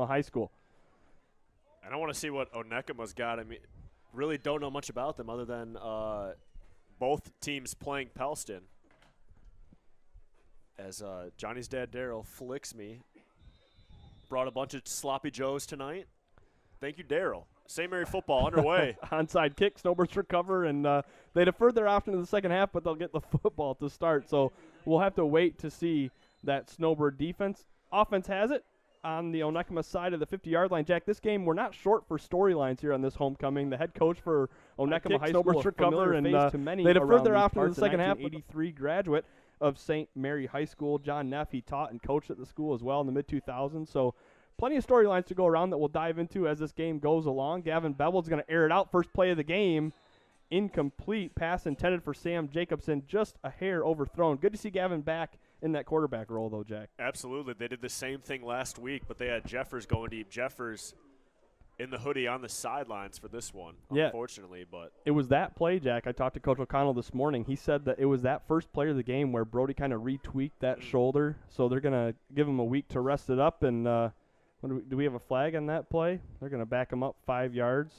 High School. And I want to see what Onekama's got. I mean, really don't know much about them other than both teams playing Pellston. As Johnny's dad, Daryl, flicks me. Brought a bunch of sloppy joes tonight. Thank you, Daryl. St. Mary football underway. Onside kick, Snowbirds recover, and they deferred their option in the second half, but they'll get the football to start. So we'll have to wait to see that Snowbird defense. Offense has it on the Onekama side of the 50-yard line. Jack, this game, we're not short for storylines here on this homecoming. The head coach for Onekama High School, recover, and they deferred their option in the second half. 83 graduate of St. Mary High School. John Neff, he taught and coached at the school as well in the mid-2000s. So plenty of storylines to go around that we'll dive into as this game goes along. Gavin Bevel's going to air it out. First play of the game. Incomplete pass intended for Sam Jacobson. Just a hair overthrown. Good to see Gavin back in that quarterback role, though, Jack. Absolutely. They did the same thing last week, but they had Jeffers going deep. Jeffers in the hoodie on the sidelines for this one, unfortunately. But it was that play, Jack. I talked to Coach O'Connell this morning. He said that it was that first play of the game where Brody kind of retweaked that shoulder, so they're going to give him a week to rest it up. And do we have a flag on that play? They're going to back him up 5 yards.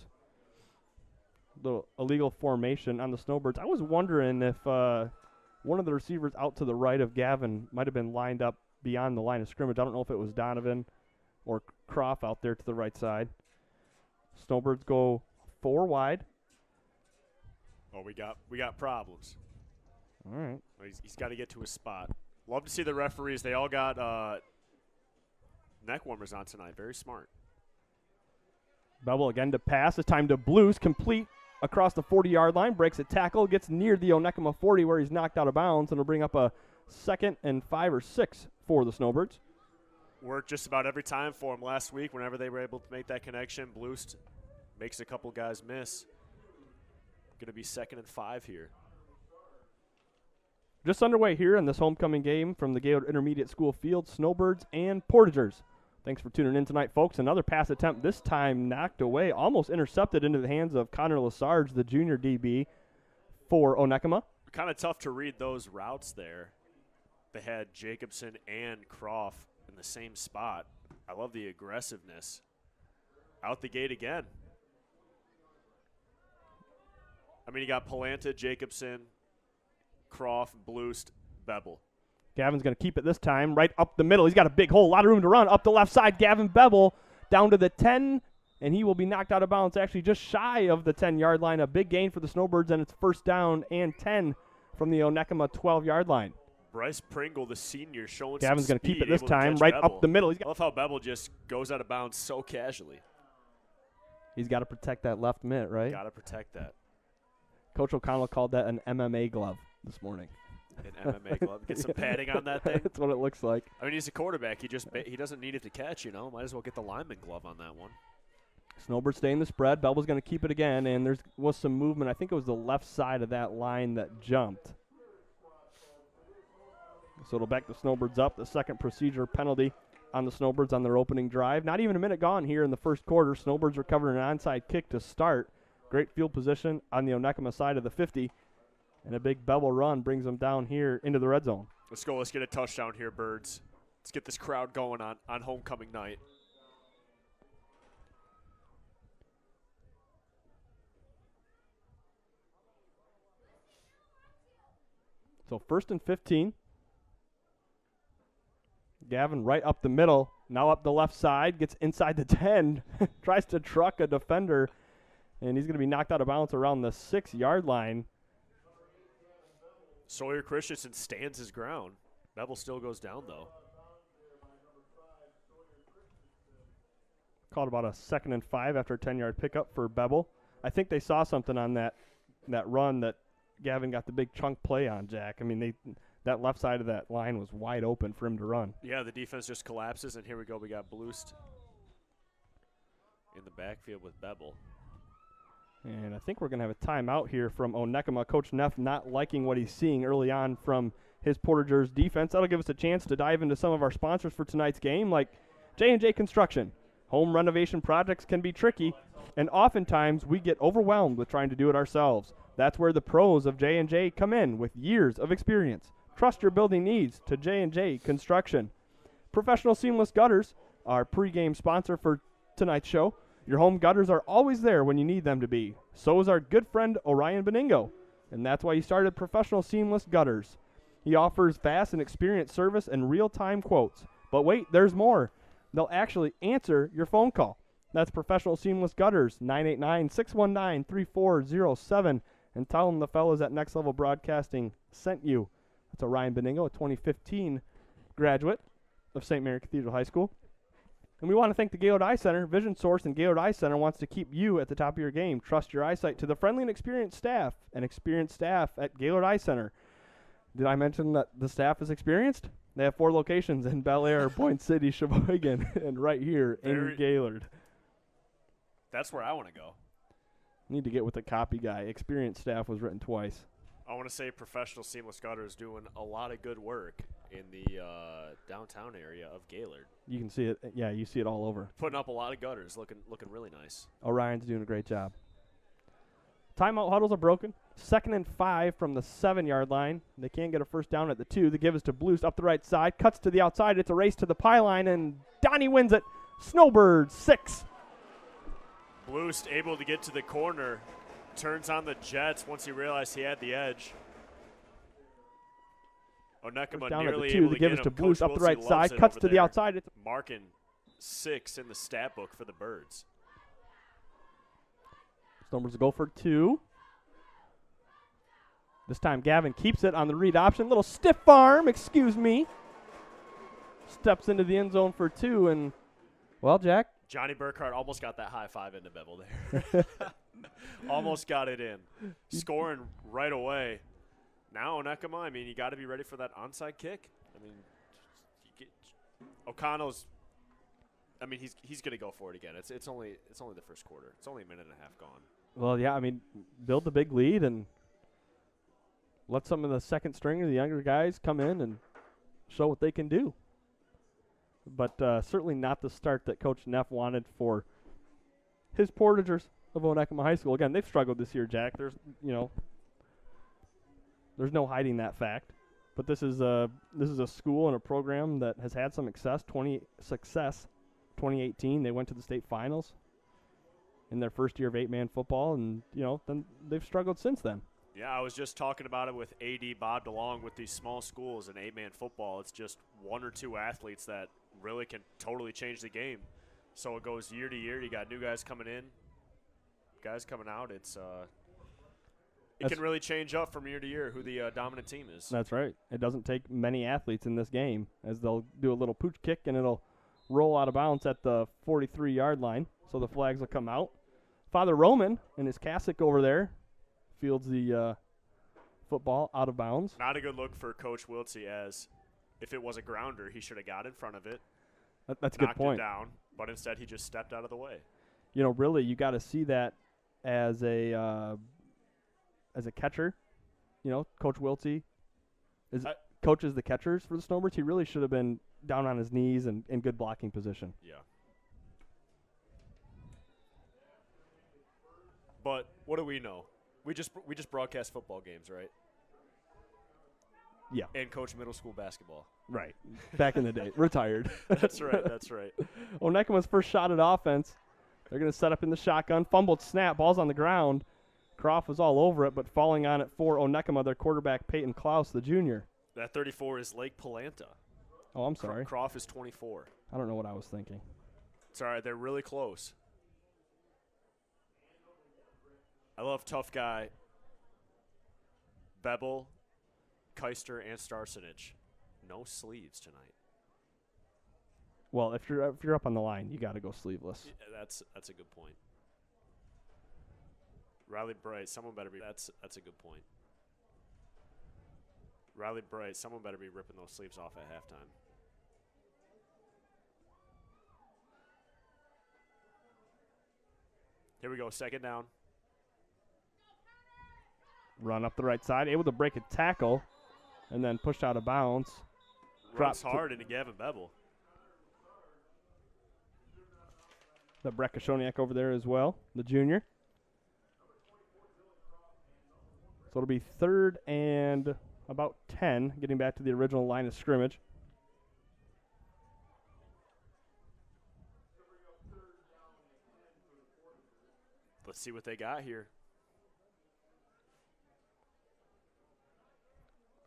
Little illegal formation on the Snowbirds. I was wondering if one of the receivers out to the right of Gavin might have been lined up beyond the line of scrimmage. I don't know if it was Donovan or Croft out there to the right side. Snowbirds go 4 wide. Oh, we got problems. All right. He's got to get to his spot. Love to see the referees. They all got neck warmers on tonight. Very smart. Bevel again to pass. It's time to Blues. Complete across the 40-yard line. Breaks a tackle. Gets near the Onekama 40 where he's knocked out of bounds. And will bring up a 2nd and 5 or 6 for the Snowbirds. Worked just about every time for him last week whenever they were able to make that connection. Bloost makes a couple guys miss. Going to be 2nd and 5 here. Just underway here in this homecoming game from the Gaylord Intermediate School field, Snowbirds and Portagers. Thanks for tuning in tonight, folks. Another pass attempt, this time knocked away, almost intercepted into the hands of Connor Lesarge, the junior DB for Onekama. Kind of tough to read those routes there. They had Jacobson and Croft in the same spot. I love the aggressiveness. Out the gate again. I mean, you got Palanta, Jacobson, Croft, Bloost, Bevel. Gavin's going to keep it this time right up the middle. He's got a big hole, a lot of room to run. Up the left side, Gavin Bevel down to the 10, and he will be knocked out of bounds actually just shy of the 10-yard line. A big gain for the Snowbirds, and it's first down and 10 from the Onekama 12-yard line. Bryce Pringle, the senior, showing Gavin's some going to keep speed, it this time right Bevel. up the middle. I love how Bevel just goes out of bounds so casually. He's got to protect that left mitt, right? Got to protect that. Coach O'Connell called that an MMA glove this morning. An MMA glove. Get some padding on that thing. That's what it looks like. I mean, he's a quarterback. He doesn't need it to catch, you know. Might as well get the lineman glove on that one. Snowbird staying the spread. Bevel's going to keep it again, and there was some movement. I think it was the left side of that line that jumped. So it'll back the Snowbirds up. The second procedure penalty on the Snowbirds on their opening drive. Not even a minute gone here in the first quarter. Snowbirds recovering an onside kick to start. Great field position on the Onekama side of the 50. And a big Bevel run brings them down here into the red zone. Let's go. Let's get a touchdown here, Birds. Let's get this crowd going on homecoming night. So 1st and 15. Gavin right up the middle. Now up the left side. Gets inside the 10. Tries to truck a defender. And he's going to be knocked out of bounds around the 6-yard line. Sawyer Christensen stands his ground. Bevel still goes down, though. Called about a 2nd and 5 after a 10-yard pickup for Bevel. I think they saw something on that run that Gavin got the big chunk play on, Jack. I mean, that left side of that line was wide open for him to run. Yeah, the defense just collapses, and here we go. We got Bloost in the backfield with Bevel. And I think we're going to have a timeout here from Onekama. Coach Neff not liking what he's seeing early on from his Portagers defense. That'll give us a chance to dive into some of our sponsors for tonight's game, like J&J Construction. Home renovation projects can be tricky, and oftentimes we get overwhelmed with trying to do it ourselves. That's where the pros of J&J come in with years of experience. Trust your building needs to J&J Construction. Professional seamless gutters our pregame sponsor for tonight's show. Your home gutters are always there when you need them to be. So is our good friend Orion Beningo, and that's why he started Professional Seamless Gutters. He offers fast and experienced service and real-time quotes. But wait, there's more. They'll actually answer your phone call. That's Professional Seamless Gutters, 989-619-3407, and tell them the fellas at Next Level Broadcasting sent you. That's Orion Beningo, a 2015 graduate of St. Mary Cathedral High School. And we want to thank the Gaylord Eye Center. Vision Source and Gaylord Eye Center wants to keep you at the top of your game. Trust your eyesight to the friendly and experienced staff at Gaylord Eye Center. Did I mention that the staff is experienced? They have 4 locations in Bel Air, Point City, Sheboygan, and right here in Gaylord. That's where I want to go. Need to get with the copy guy. Experienced staff was written twice. I want to say Professional Seamless Gutters doing a lot of good work in the downtown area of Gaylord. You can see it. Yeah, you see it all over. Putting up a lot of gutters, looking really nice. Orion's doing a great job. Timeout huddles are broken. 2nd and 5 from the 7-yard line. They can't get a first down at the 2. The give is to Blues up the right side. Cuts to the outside. It's a race to the pylon, and Donnie wins it. Snowbirds 6. Blues able to get to the corner. Turns on the Jets once he realized he had the edge. Onekama nearly able the to give get is to him. Blues Coach up the Wilsey right loves side. it Cuts over to the there. outside. It's Marking 6 in the stat book for the Birds. Snowbirds go for 2. This time Gavin keeps it on the read option. Little stiff arm, excuse me. Steps into the end zone for 2, and, well, Jack. Johnny Burkhart almost got that high five into Bevel there. Almost got it in. Scoring right away. Now Onekama, I mean, you got to be ready for that onside kick. I mean, O'Connell's, I mean, he's going to go for it again. It's only the first quarter. It's only a minute and a half gone. Well, yeah, I mean, build the big lead and let some of the second string or the younger guys come in and show what they can do. But certainly not the start that Coach Neff wanted for his Portagers of Onekama High School. Again, they've struggled this year, Jack. There's no hiding that fact. But this is a school and a program that has had some success. 2018, they went to the state finals in their first year of 8-man football, and then they've struggled since then. Yeah, I was just talking about it with AD Bob DeLong. With these small schools and 8-man football, it's just 1 or 2 athletes that really can totally change the game. So it goes year to year. You got new guys coming in, guys coming out. It can really change up from year to year who the dominant team is. That's right. It doesn't take many athletes in this game, as they'll do a little pooch kick and it'll roll out of bounds at the 43-yard line. So the flags will come out. Father Roman and his cassock over there fields the football out of bounds. Not a good look for Coach Wiltsey, as if it was a grounder, he should have got in front of it. That's a good point. Knocked it down, but instead he just stepped out of the way. Really, you got to see that as a catcher. Coach Wiltsey coaches the catchers for the Snowbirds. He really should have been down on his knees and in good blocking position. Yeah. But what do we know? We just broadcast football games, right? Yeah. And coach middle school basketball. Right. Back in the day. Retired. That's right. That's right. Onekama's first shot at offense. They're going to set up in the shotgun. Fumbled snap. Ball's on the ground. Croft was all over it, but falling on it for Onekama, their quarterback, Peyton Klaus, the junior. That 34 is Lake Palanta. Oh, I'm sorry. Croft is 24. I don't know what I was thinking. It's all right. They're really close. I love tough guy Bebel, Keister, and Starsenich. No sleeves tonight. Well, if you're up on the line, you got to go sleeveless. Yeah, that's a good point. Riley Bright, someone better be. That's a good point. Riley Bright, someone better be ripping those sleeves off at halftime. Here we go, second down. Run up the right side, able to break a tackle, and then pushed out of bounds. Runs hard into Gavin Bebel. The Brett Kashoniak over there as well, the junior. So it'll be 3rd and about 10, getting back to the original line of scrimmage. Let's see what they got here.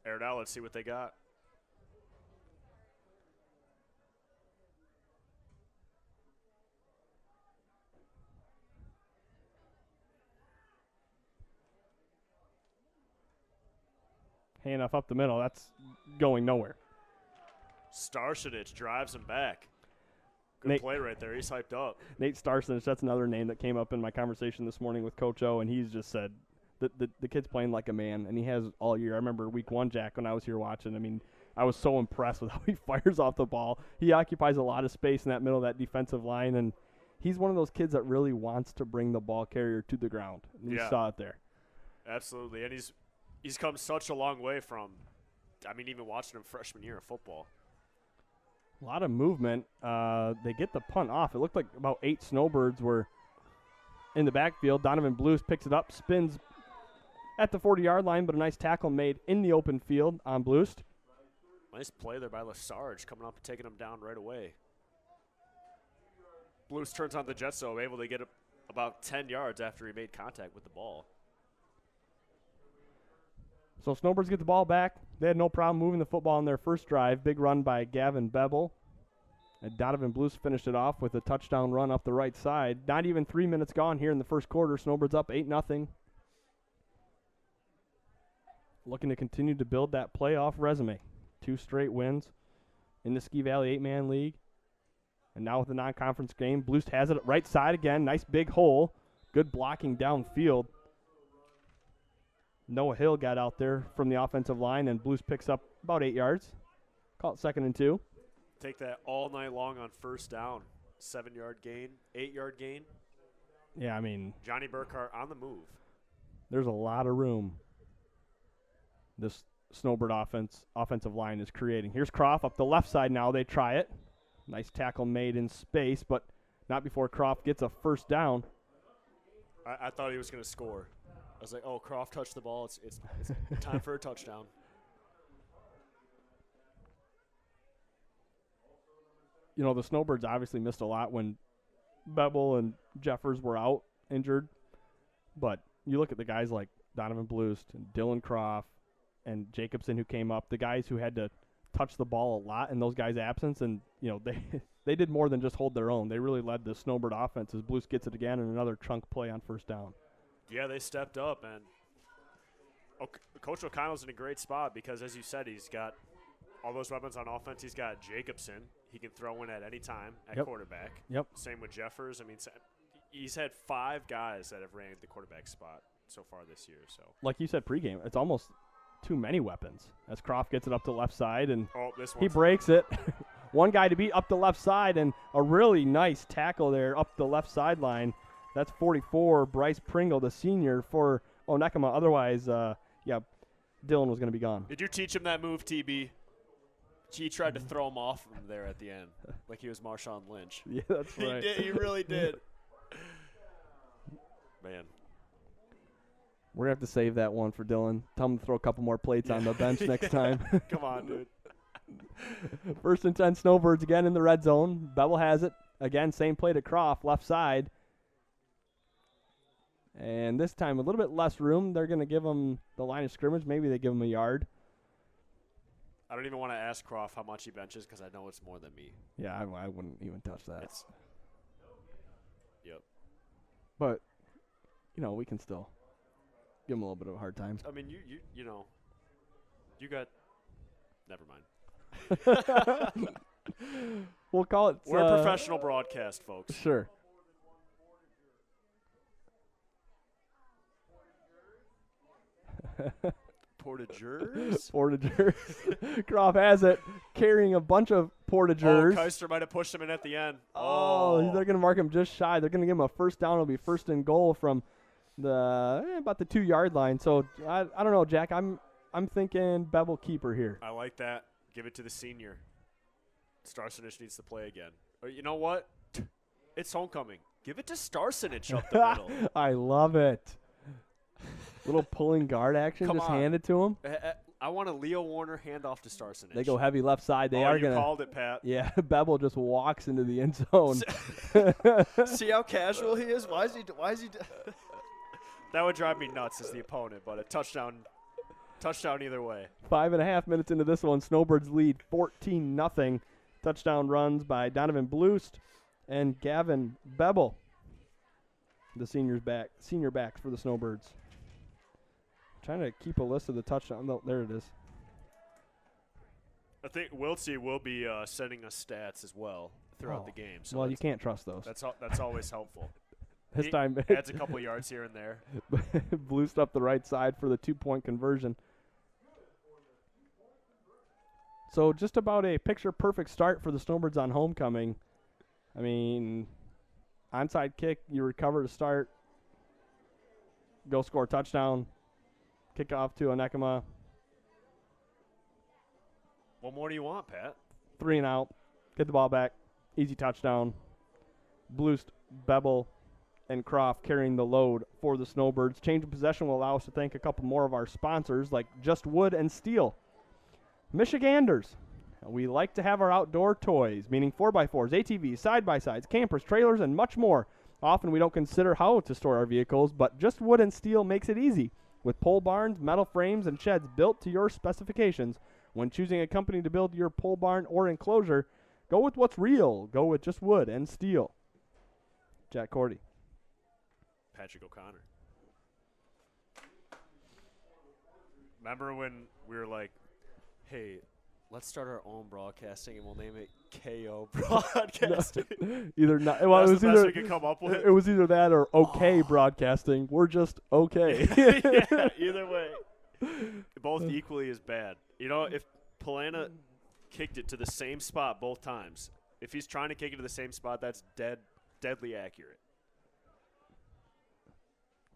Air it out. Let's see what they got. Handoff up the middle. That's going nowhere. Starsenich drives him back. Good play right there. He's hyped up. Nate Starsenich, that's another name that came up in my conversation this morning with Coach O, and he's just said the kid's playing like a man, and he has all year. I remember week 1, Jack, when I was here watching. I mean, I was so impressed with how he fires off the ball. He occupies a lot of space in that middle of that defensive line, and he's one of those kids that really wants to bring the ball carrier to the ground. And you saw it there. Absolutely, and he's come such a long way from, I mean, even watching him freshman year of football. A lot of movement. They get the punt off. It looked like about 8 Snowbirds were in the backfield. Donovan Blues picks it up, spins at the 40-yard line, but a nice tackle made in the open field on Blues. Nice play there by Lesarge, coming up and taking him down right away. Blues turns on the jet, so able to get about 10 yards after he made contact with the ball. So Snowbirds get the ball back. They had no problem moving the football on their first drive. Big run by Gavin Bevel. And Donovan Blues finished it off with a touchdown run up the right side. Not even 3 minutes gone here in the first quarter. Snowbirds up 8-0. Looking to continue to build that playoff resume. 2 straight wins in the Ski Valley 8-man league. And now with the non-conference game, Blues has it at right side again. Nice big hole. Good blocking downfield. Noah Hill got out there from the offensive line, and Blues picks up about 8 yards. Call it 2nd and 2. Take that all night long on first down. 7-yard gain, 8-yard gain. Yeah, I mean, Johnny Burkhart on the move. There's a lot of room this Snowbird offensive line is creating. Here's Croft up the left side now. They try it. Nice tackle made in space, but not before Croft gets a first down. I thought he was going to score. I was like, oh, Croft touched the ball. It's time for a touchdown. You know, the Snowbirds obviously missed a lot when Bevel and Jeffers were out injured. But you look at the guys like Donovan Blust and Dylan Croft and Jacobson who came up, the guys who had to touch the ball a lot in those guys' absence, and, you know, they did more than just hold their own. They really led the Snowbird offense as Blust gets it again and another chunk play on first down. Yeah, they stepped up, and Coach O'Connell's in a great spot because, as you said, he's got all those weapons on offense. He's got Jacobson. He can throw in at any time at quarterback. Yep. Same with Jeffers. I mean, he's had 5 guys that have ran at the quarterback spot so far this year. So, like you said pregame, it's almost too many weapons as Croft gets it up the left side, and he breaks it. One guy to beat up the left side, and a really nice tackle there up the left sideline. That's 44, Bryce Pringle, the senior for Onekama. Otherwise, Dylan was going to be gone. Did you teach him that move, TB? He tried to throw him off from there at the end, like he was Marshawn Lynch. Yeah, that's right. He did. He really did. Man. We're going to have to save that one for Dylan. Tell him to throw a couple more plates on the bench next time. Come on, dude. 1st and 10 Snowbirds again in the red zone. Bevel has it. Again, same play to Croft, left side. And this time a little bit less room. They're going to give him the line of scrimmage. Maybe they give him a yard. I don't even want to ask Croft how much he benches because I know it's more than me. Yeah, I wouldn't even touch that. Yep. But, you know, we can still give him a little bit of a hard time. I mean, you know, you got – never mind. We'll call it – We're a professional broadcast, folks. Sure. Portagers? Portagers. Croft has it, carrying a bunch of Portagers. Keister might have pushed him in at the end. They're going to mark him just shy. They're going to give him a first down. It'll be 1st and goal from about the 2-yard line. So, I don't know, Jack. I'm thinking Bevel keeper here. I like that. Give it to the senior. Starsenich needs to play again. Or you know what? It's homecoming. Give it to Starsenich up the middle. I love it. Little pulling guard action. Hand it to him. I want a Leo Warner handoff to Starson. They go heavy left side. They are going to. You called it, Pat. Yeah, Bevel just walks into the end zone. See how casual he is? Why is he That would drive me nuts as the opponent, but a touchdown either way. 5.5 minutes into this one, Snowbirds lead 14-0. Touchdown runs by Donovan Bloost and Gavin Bevel. The senior backs for the Snowbirds. Trying to keep a list of the touchdowns. Oh, there it is. I think Wiltsey will be sending us stats as well throughout the game. So well, you can't trust those. That's always helpful. This time adds a couple yards here and there. Bloost up the right side for the 2-point conversion. So just about a picture-perfect start for the Snowbirds on homecoming. I mean, onside kick, you recover to start, go score a touchdown, kick off to Onekama. What more do you want, Pat? 3 and out, get the ball back, easy touchdown. Bloost, Bevel, and Croft carrying the load for the Snowbirds. Change of possession will allow us to thank a couple more of our sponsors like Just Wood and Steel. Michiganders. We like to have our outdoor toys, meaning 4x4s, ATVs, side-by-sides, campers, trailers, and much more. Often we don't consider how to store our vehicles, but Just Wood and Steel makes it easy. With pole barns, metal frames, and sheds built to your specifications, when choosing a company to build your pole barn or enclosure, go with what's real. Go with Just Wood and Steel. Jack Cordy. Patrick O'Connor. Remember when we were like, hey, let's start our own broadcasting and we'll name it KO Broadcasting. Either not. Well, That's the best we could come up with. It was either that or OK Broadcasting. We're just okay. Yeah, either way. Both equally as bad. You know, if Polana kicked it to the same spot both times, if he's trying to kick it to the same spot, that's deadly accurate.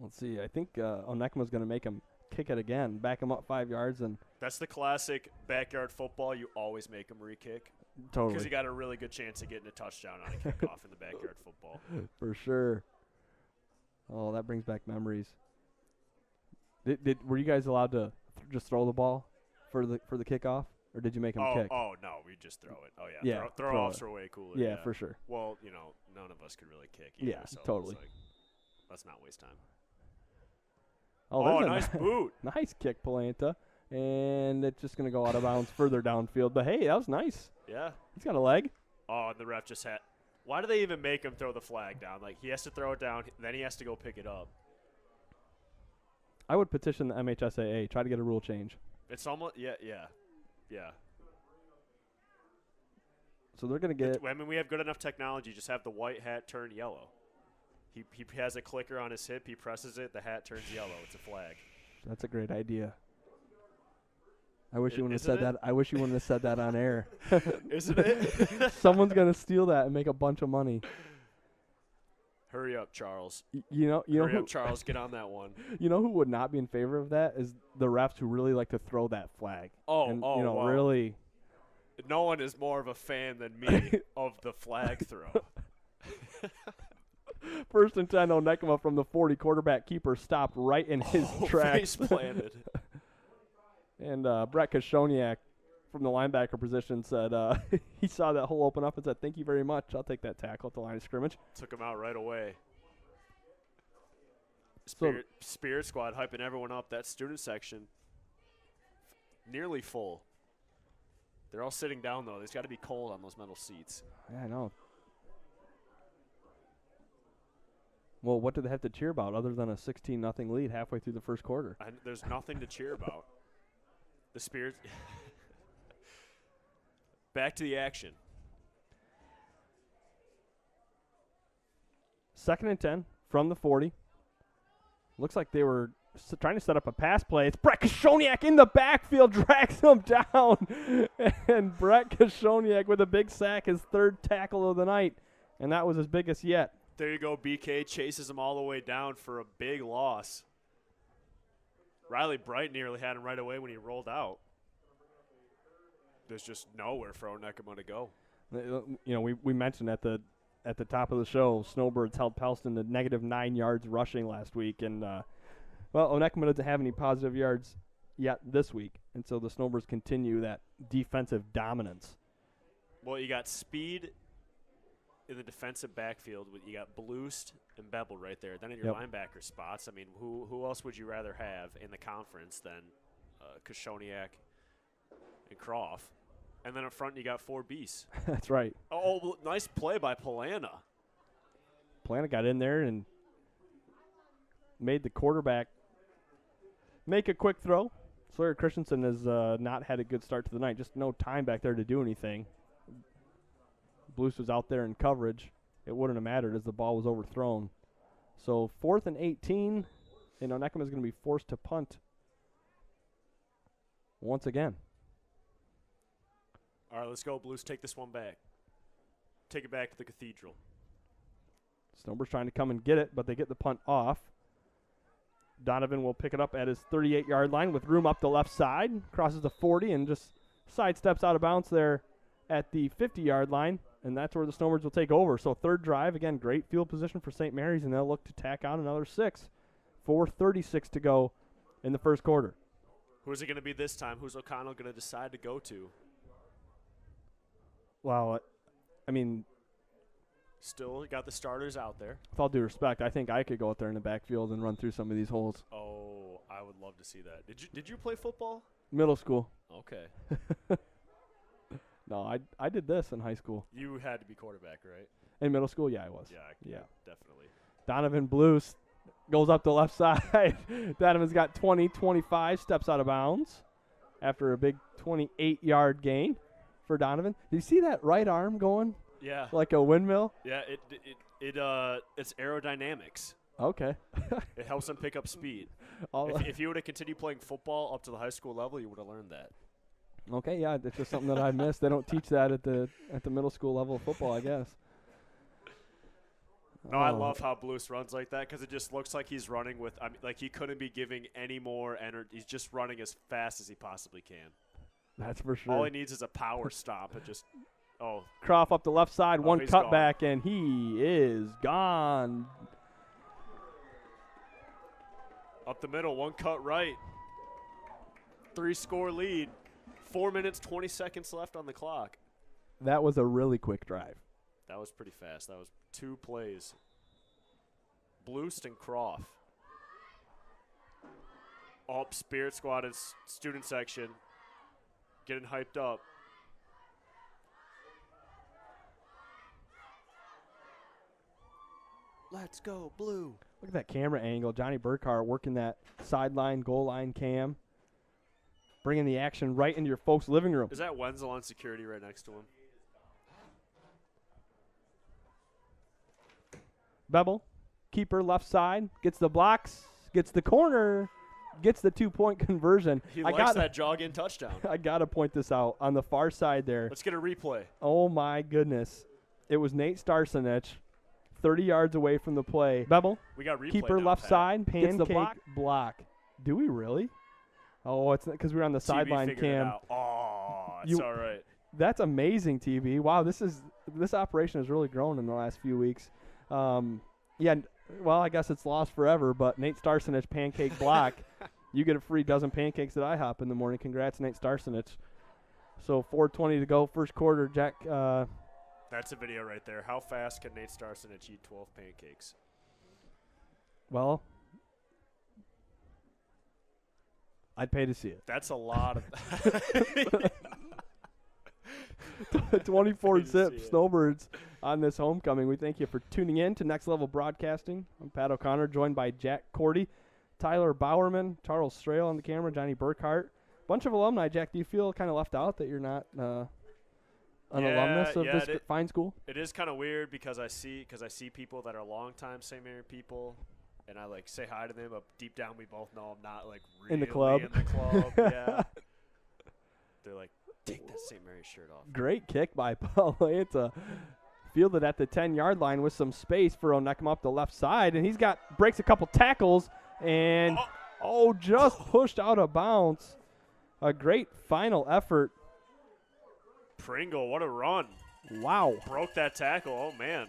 Let's see. I think Onekama's going to make him kick it again, back him up 5 yards, and that's the classic backyard football. You always make him re-kick. Totally. Because you got a really good chance of getting a touchdown on a kickoff in the backyard football. For sure. Oh, that brings back memories. Were you guys allowed to just throw the ball for the kickoff, or did you make him kick? Oh no, we just throw it. Oh yeah, yeah, throw-offs are way cooler. Yeah, for sure. Well, you know, none of us could really kick either. Yeah, so totally. Like, let's not waste time. Oh, nice boot. Nice kick, Polenta. And it's just going to go out of bounds further downfield. But, hey, that was nice. Yeah. He's got a leg. Oh, and the ref just had – why do they even make him throw the flag down? Like, he has to throw it down, then he has to go pick it up. I would petition the MHSAA, try to get a rule change. It's almost – yeah. So they're going to get – I mean, we have good enough technology. Just have the white hat turn yellow. He has a clicker on his hip. He presses it. The hat turns yellow. It's a flag. That's a great idea. I wish you wouldn't have said that. I wish you wouldn't have said that on air. Isn't it? Someone's going to steal that and make a bunch of money. Hurry up, Charles. Hurry up, Charles. Get on that one. You know who would not be in favor of that is the refs who really like to throw that flag. Wow. Really. No one is more of a fan than me of the flag throw. First and 10, Onekama from the 40. Quarterback keeper stopped right in his tracks. Face planted. And Brett Kashoniak from the linebacker position said he saw that hole open up and said, "Thank you very much. I'll take that tackle at the line of scrimmage." Took him out right away. Spirit Squad hyping everyone up. That student section nearly full. They're all sitting down, though. There's got to be cold on those metal seats. Yeah, I know. Well, what do they have to cheer about other than a 16-0 lead halfway through the first quarter? There's nothing to cheer about. The Spirits. Back to the action. 2nd and 10 from the 40. Looks like they were trying to set up a pass play. It's Brett Kashoniak in the backfield, drags him down. And Brett Kashoniak with a big sack, his third tackle of the night. And that was his biggest yet. There you go. BK chases him all the way down for a big loss. Riley Bright nearly had him right away when he rolled out. There's just nowhere for Onekama to go. You know, we mentioned at the top of the show, Snowbirds held Pelston to -9 yards rushing last week. And, Onekama doesn't have any positive yards yet this week. And so the Snowbirds continue that defensive dominance. Well, you got speed in the defensive backfield. You got Bloost and Bevel right there. Then in your linebacker spots, I mean, who else would you rather have in the conference than Koshoniak and Croft? And then up front, you got 4 beasts. That's right. Oh, nice play by Polana. Polana got in there and made the quarterback make a quick throw. Sawyer Christensen has not had a good start to the night. Just no time back there to do anything. Blues was out there in coverage. It wouldn't have mattered as the ball was overthrown. So 4th and 18, and Onekama is going to be forced to punt once again. All right, let's go, Blues. Take this one back. Take it back to the Cathedral. Snowbirds trying to come and get it, but they get the punt off. Donovan will pick it up at his 38-yard line with room up the left side. Crosses the 40 and just sidesteps out of bounds there at the 50-yard line. And that's where the Snowbirds will take over. So 3rd drive, again, great field position for St. Mary's, and they'll look to tack on another 6. 4:36 to go in the first quarter. Who's it going to be this time? Who's O'Connell going to decide to go to? Well, I mean, still got the starters out there. with all due respect, I think I could go out there in the backfield and run through some of these holes. Oh, I would love to see that. Did you play football? Middle school. Okay. No, I did this in high school. You had to be quarterback, right? In middle school, yeah, I was. Yeah, definitely. Donovan Blues goes up the left side. Donovan's got 20-25, steps out of bounds after a big 28-yard gain for Donovan. Did you see that right arm going? Yeah. Like a windmill? Yeah, it's aerodynamics. Okay. It helps them pick up speed. If you would have continued playing football up to the high school level, you would have learned that. Okay, yeah, it's just something that I missed. They don't teach that at the middle school level of football, I guess. No, I love how Blues runs like that because it just looks like he's running with. I mean, like he couldn't be giving any more energy. He's just running as fast as he possibly can. That's for sure. All he needs is a power stop and just. Oh. Croft up the left side, one cutback, gone. and he is gone. Up the middle, one cut right. 3-score lead. 4 minutes, 20 seconds left on the clock. That was a really quick drive. That was pretty fast. That was 2 plays. Bloost and Croft. Up, Spirit Squad is student section. Getting hyped up. Let's go, Blue. Look at that camera angle. Johnny Burkhart working that sideline, goal line cam. Bringing the action right into your folks' living room. Is that Wenzel on security right next to him? Bevel, keeper left side, gets the blocks, gets the corner, gets the 2-point conversion. He likes that jog-in touchdown. I got to point this out. On the far side there. Let's get a replay. Oh, my goodness. It was Nate Starsenich, 30 yards away from the play. Bevel, we got replay keeper now, left Pat. side, Gets pancake the block. Do we really? Oh, it's because we were on the sideline figured cam. it out. Oh, it's all right. That's amazing, TV. Wow, this operation has really grown in the last few weeks. Yeah, well, I guess it's lost forever, but Nate Starsenich pancake block. You get a free dozen pancakes at IHOP in the morning. Congrats, Nate Starsenich. So 4:20 to go, first quarter. Jack. That's a video right there. How fast can Nate Starsenich eat 12 pancakes? Well, I'd pay to see it. That's a lot of 24-zip Snowbirds on this homecoming. We thank you for tuning in to Next Level Broadcasting. I'm Pat O'Connor, joined by Jack Cordy, Tyler Bowerman, Charles Strail on the camera, Johnny Burkhart. Bunch of alumni. Jack, do you feel kind of left out that you're not an alumnus of this fine school? It is kind of weird because I see people that are longtime St. Mary people, and I like say hi to them, but deep down we both know I'm not like really in the club. Yeah. They're like, take that St. Mary's shirt off. Great kick by Paul. It's fielded at the 10-yard line with some space for Onekama up the left side, and breaks a couple tackles and just pushed out of bounds. A great final effort. Pringle, what a run. Wow. Broke that tackle. Oh, man.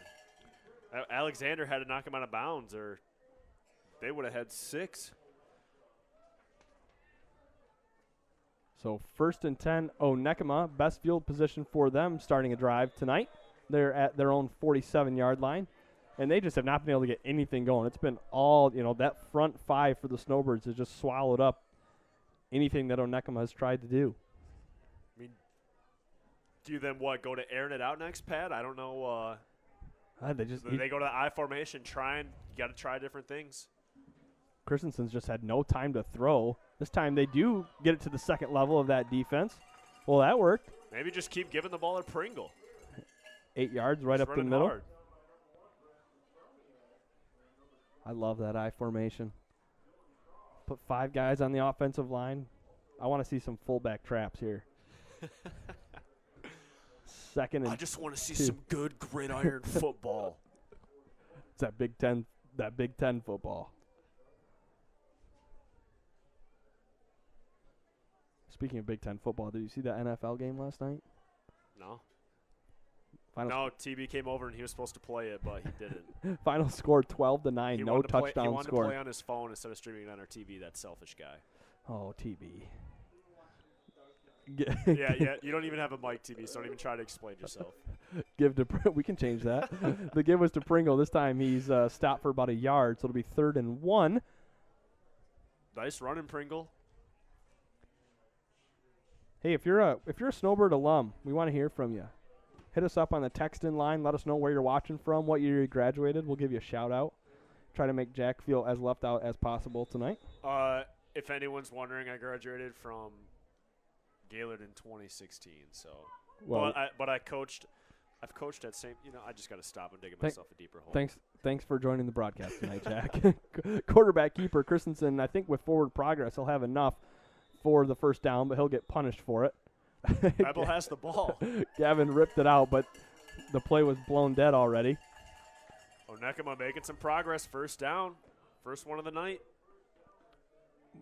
Alexander had to knock him out of bounds, or they would have had 6. So 1st and 10, Onekama, best field position for them starting a drive tonight. They're at their own 47-yard line, and they just have not been able to get anything going. It's been all, that front 5 for the Snowbirds has just swallowed up anything that Onekama has tried to do. I mean, do you then go to airing it out next, Pat? I don't know. They go to the I formation, you got to try different things. Christensen's just had no time to throw. This time they do get it to the second level of that defense. Well, that worked. Maybe just keep giving the ball to Pringle. 8 yards right Just up the middle. hard. I love that I formation. Put 5 guys on the offensive line. I want to see some fullback traps here. Second and I just want to see 2. some good gridiron football. It's that Big Ten football. Speaking of Big Ten football, did you see that NFL game last night? No. Final TB came over and he was supposed to play it, but he didn't. Final score 12-9, no touchdown He wanted score. to play on his phone instead of streaming it on our TV, that selfish guy. Oh, TB. Yeah, you don't even have a mic, TB, so don't even try to explain yourself. We can change that. The give was to Pringle. This time he's stopped for about a yard, so it'll be 3rd and 1. Nice running, Pringle. Hey, if you're a Snowbird alum, we want to hear from you. Hit us up on the text-in line. Let us know where you're watching from, what year you graduated. We'll give you a shout-out. Try to make Jack feel as left out as possible tonight. If anyone's wondering, I graduated from Gaylord in 2016. So, Well, but I've coached at St. I just got to stop and digging myself a deeper hole. Thanks for joining the broadcast tonight, Jack. Quarterback keeper Christensen, I think with forward progress, he'll have enough for the first down, but he'll get punished for it. Rebel has the ball. Gavin ripped it out, but the play was blown dead already. Onekama making some progress. First down. First one of the night.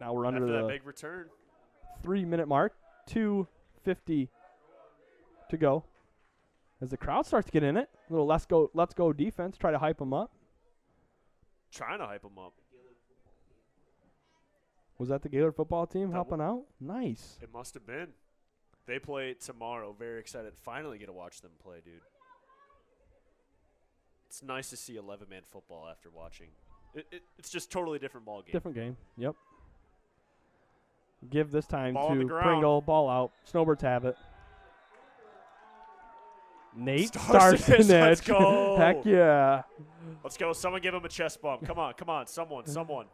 Now we're under After the that big return. 3-minute mark. 2:50 to go. As the crowd starts to get in it, a little let's go defense. Try to hype them up. Trying to hype them up. Was that the Gaylord football team helping out? Nice. It must have been. They play tomorrow. Very excited. Finally get to watch them play, dude. It's nice to see 11-man football after watching. It's just totally different ball game. Different game. Yep. Give this time Ball on the to ground. Pringle. Ball out. Snowbirds have it. Nate Starsonich, let's Starsonich. go. Heck yeah. Let's go. Someone give him a chest bump. Come on. Someone.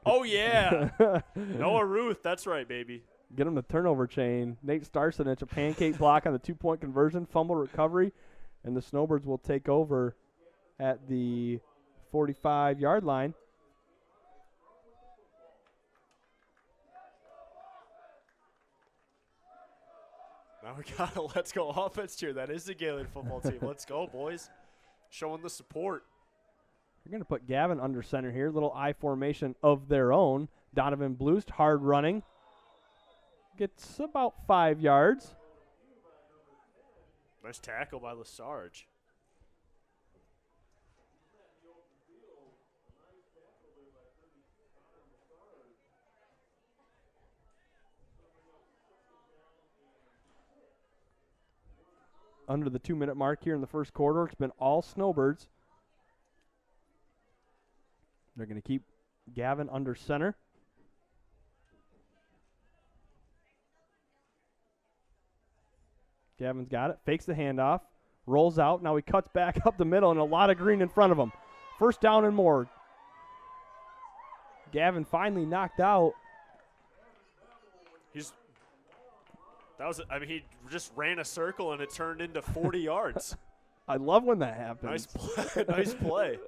Oh, yeah. Noah Ruth. That's right, baby. Get him the turnover chain. Nate Starsonich, a pancake block on the 2-point conversion, fumble recovery, and the Snowbirds will take over at the 45-yard line. Now we got a let's go offense here. That is the Gaylord football team. Let's go, boys. Showing the support. We're going to put Gavin under center here. Little I formation of their own. Donovan Bloost, hard running. Gets about 5 yards. Nice tackle by Lesarge. Under the 2-minute mark here in the first quarter. It's been all Snowbirds. They're going to keep Gavin under center. Gavin's got it. Fakes the handoff. Rolls out. Now he cuts back up the middle and a lot of green in front of him. First down and more. Gavin finally knocked out. He just ran a circle and it turned into 40 yards. I love when that happens. Nice play.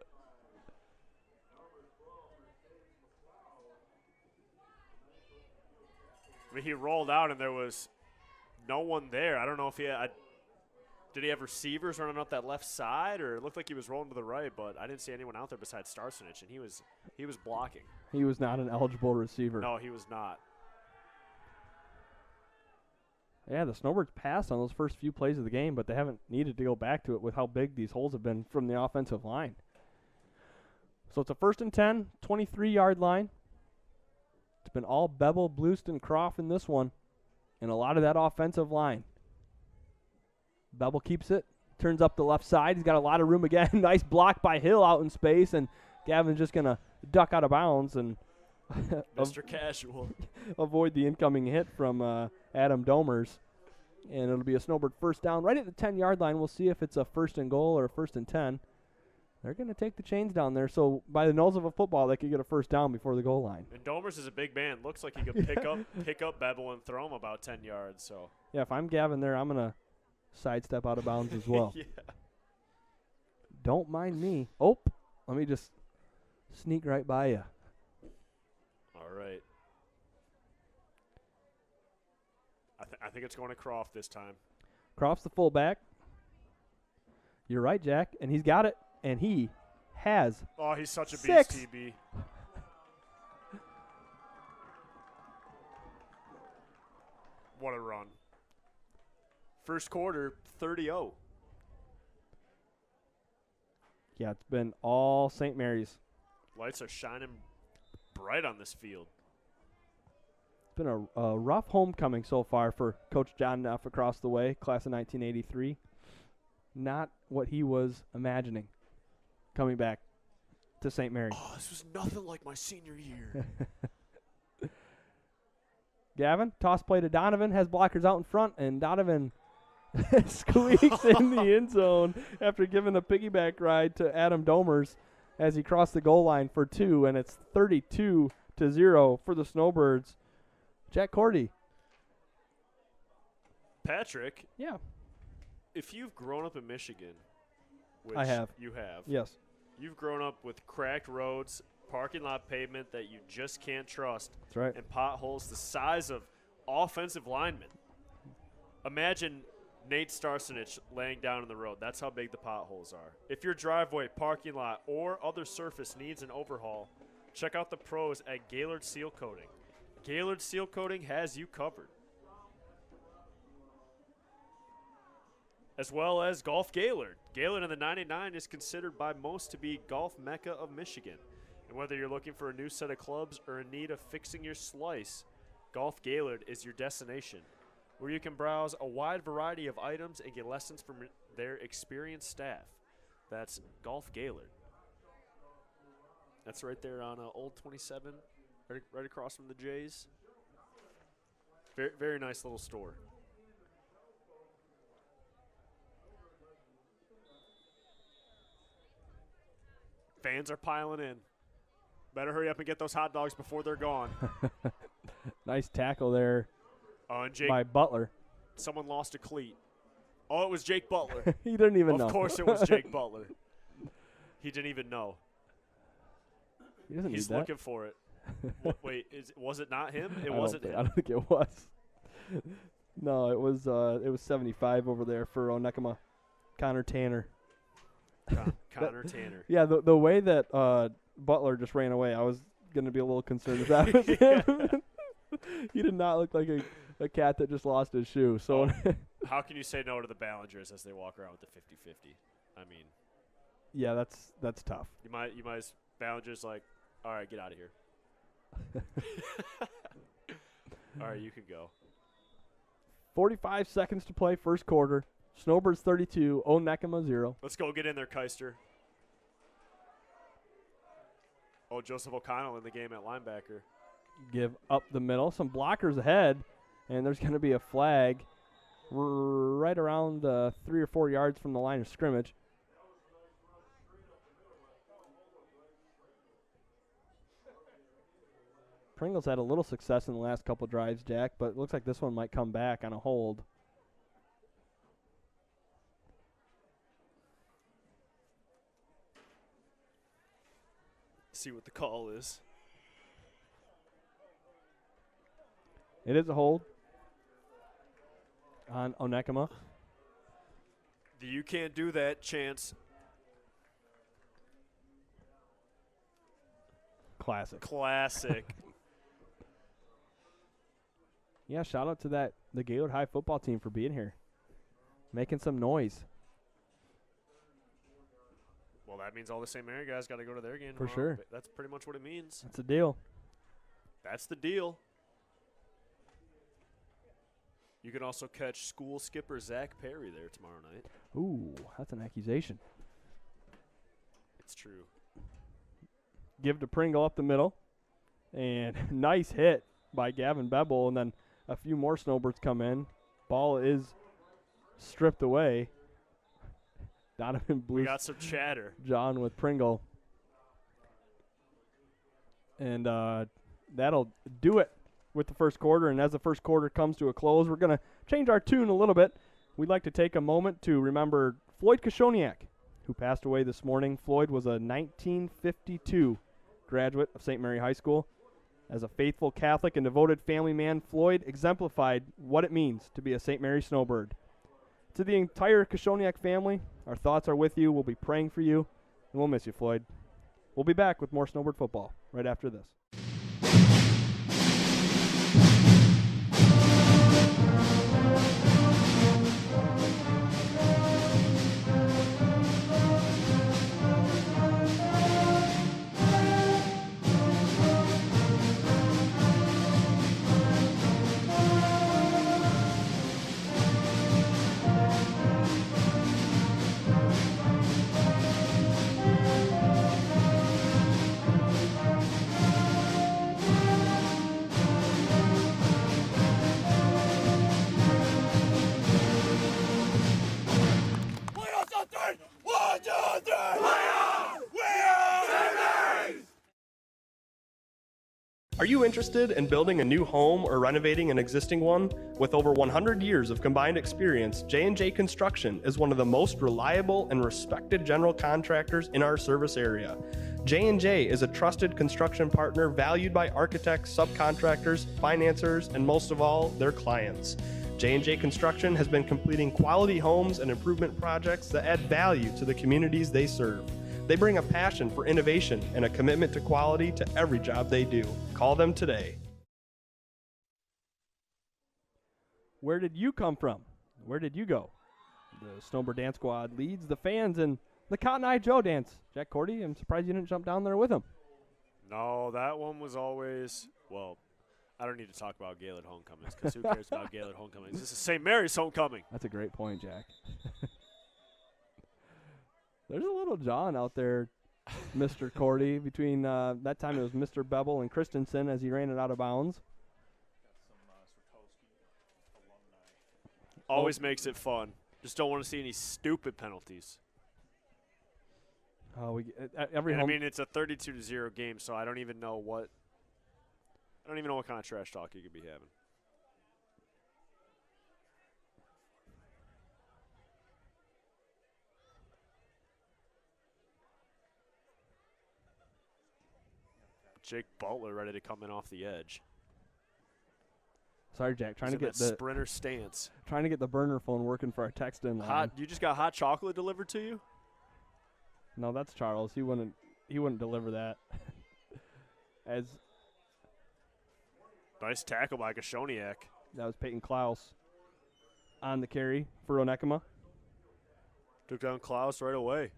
He rolled out and there was no one there. I don't know if did he have receivers running up that left side, or it looked like he was rolling to the right, but I didn't see anyone out there besides Starsonich, and he was blocking. He was not an eligible receiver. No, he was not. Yeah, the Snowbirds passed on those first few plays of the game, but they haven't needed to go back to it with how big these holes have been from the offensive line. So it's a 1st and 10, 23-yard line. It's been all Bevel, Bluest, and Croft in this one. and a lot of that offensive line. Bevel keeps it, turns up the left side. He's got a lot of room again. Nice block by Hill out in space, and Gavin's just going to duck out of bounds and Mr. Casual. avoid the incoming hit from Adam Domers. And it'll be a Snowbird first down right at the 10-yard line. We'll see if it's a first and goal or a first and 10. They're going to take the chains down there. So by the nose of a football, they could get a first down before the goal line. And Domers is a big man. Looks like he could pick up Bevel and throw him about 10 yards. So Yeah, if I'm Gavin there, I'm going to sidestep out of bounds as well. Yeah. Don't mind me. Oh, let me just sneak right by you. All right. I think it's going to Croft this time. Croft's the fullback. You're right, Jack. And he's got it. And he has. Oh, he's such a beast, 6. TB. What a run. First quarter, 30-0. Yeah, it's been all St. Mary's. Lights are shining bright on this field. It's been a rough homecoming so far for Coach John Neff across the way, class of 1983. Not what he was imagining coming back to St. Mary. Oh, this was nothing like my senior year. Gavin, toss play to Donovan, has blockers out in front, and Donovan squeaks in the end zone after giving a piggyback ride to Adam Domers as he crossed the goal line for 2, and it's 32-0 for the Snowbirds. Jack Cordy. Patrick, Yeah, if you've grown up in Michigan, which I have. You have. yes. You've grown up with cracked roads, parking lot pavement that you just can't trust, That's right. and potholes the size of offensive linemen. Imagine Nate Starsenich laying down in the road. That's how big the potholes are. If your driveway, parking lot, or other surface needs an overhaul, check out the pros at Gaylord Seal Coating. Gaylord Seal Coating has you covered. As well as Golf Gaylord. Gaylord in the 99 is considered by most to be golf mecca of Michigan. And whether you're looking for a new set of clubs or in need of fixing your slice, Golf Gaylord is your destination, where you can browse a wide variety of items and get lessons from their experienced staff. That's Golf Gaylord. That's right there on Old 27, right across from the Jays. Very, very nice little store. Fans are piling in. Better hurry up and get those hot dogs before they're gone. Nice tackle there And Jake, by Butler. someone lost a cleat. Oh, it was Jake Butler. He didn't even know. Of course it was Jake Butler. He didn't even know. He doesn't He's need that. looking for it. Wait, was it not him? It I wasn't don't him. I don't think it was. No, it was 75 over there for Onekama. Connor Tanner. Connor Tanner. Yeah, the way that Butler just ran away, I was going to be a little concerned if that was him. He did not look like a cat that just lost his shoe. So How can you say no to the Ballingers as they walk around with the 50-50? I mean, yeah, that's tough. you might Ballingers like, all right, get out of here. All right, you can go. 45 seconds to play, first quarter. Snowbirds 32, Onekama 0. Let's go get in there, Keister. Oh, Joseph O'Connell in the game at linebacker. Give up the middle. Some blockers ahead, and there's going to be a flag right around 3 or 4 yards from the line of scrimmage. Pringle's had a little success in the last couple drives, Jack, but it looks like this one might come back on a hold. See what the call is. It is a hold on Onekama. You can't do that, Chance. Classic. Yeah, shout out to the Gaylord High football team for being here, making some noise. Well, that means all the St. Mary guys got to go to their game For tomorrow. sure. That's pretty much what it means. That's a deal. That's the deal. You can also catch school skipper Zach Perry there tomorrow night. Ooh, that's an accusation. It's true. Give to Pringle up the middle. And nice hit by Gavin Bebel. And then a few more Snowbirds come in. Ball is stripped away. Donovan Blue. We got some chatter. John with Pringle. And that'll do it with the first quarter. And as the first quarter comes to a close, we're going to change our tune a little bit. We'd like to take a moment to remember Floyd Kashoniak, who passed away this morning. Floyd was a 1952 graduate of St. Mary High School. As a faithful Catholic and devoted family man, Floyd exemplified what it means to be a St. Mary Snowbird. To the entire Kashoniak family, our thoughts are with you. We'll be praying for you, and we'll miss you, Floyd. We'll be back with more Snowbird football right after this. Are you interested in building a new home or renovating an existing one? With over 100 years of combined experience, J&J Construction is one of the most reliable and respected general contractors in our service area. J&J is a trusted construction partner valued by architects, subcontractors, financiers, and most of all, their clients. J&J Construction has been completing quality homes and improvement projects that add value to the communities they serve. They bring a passion for innovation and a commitment to quality to every job they do. Call them today. Where did you come from? Where did you go? The Snowbird Dance Squad leads the fans in the Cotton Eye Joe dance. Jack Cordy, I'm surprised you didn't jump down there with him. No, that one was always, well, I don't need to talk about Gaylord homecomings because who cares about Gaylord homecomings? This is St. Mary's homecoming. That's a great point, Jack. There's a little John out there, Mr. Cordy, between that time it was Mr. Bebel and Christensen as he ran it out of bounds. Always makes it fun. Just don't want to see any stupid penalties. Oh, every And home. I mean, it's a 32-0 game, so I don't even know what kind of trash talk you could be having. Jake Butler ready to come in off the edge. Sorry, Jack. Trying He's to in get that the sprinter stance. Trying to get the burner phone working for our text in line. Hot. You just got hot chocolate delivered to you? No, that's Charles. He wouldn't deliver that. As Nice tackle by Kashoniak. that was Peyton Klaus on the carry for Onekama. Took down Klaus right away.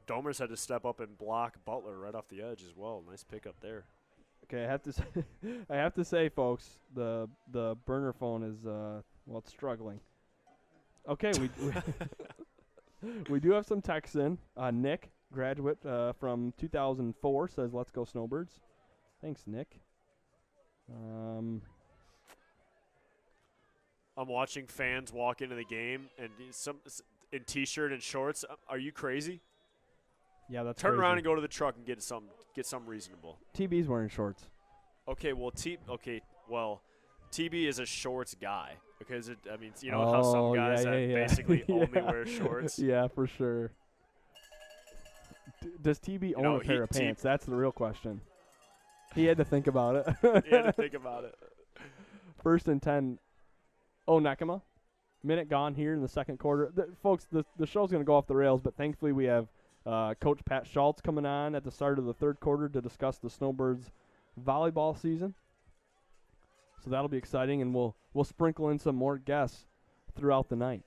Domers had to step up and block Butler right off the edge as well. Nice pickup there. Okay, I have to say, folks, the burner phone is it's struggling. Okay, we do have some texts in. Nick, graduate from 2004, says, "Let's go Snowbirds." Thanks, Nick. I'm watching fans walk into the game and some in t-shirt and shorts. Are you crazy? Yeah, that's Turn crazy. around and go to the truck and get some reasonable. TB's wearing shorts. Okay, well, TB is a shorts guy because you know how some guys basically only wear shorts. Yeah, for sure. Does TB own a pair of pants? That's the real question. He had to think about it. He had to think about it. 1st and 10. Onekama. Minute gone here in the second quarter. Folks, the show's going to go off the rails, but thankfully we have Coach Pat Schultz coming on at the start of the third quarter to discuss the Snowbirds volleyball season. So that'll be exciting, and we'll sprinkle in some more guests throughout the night.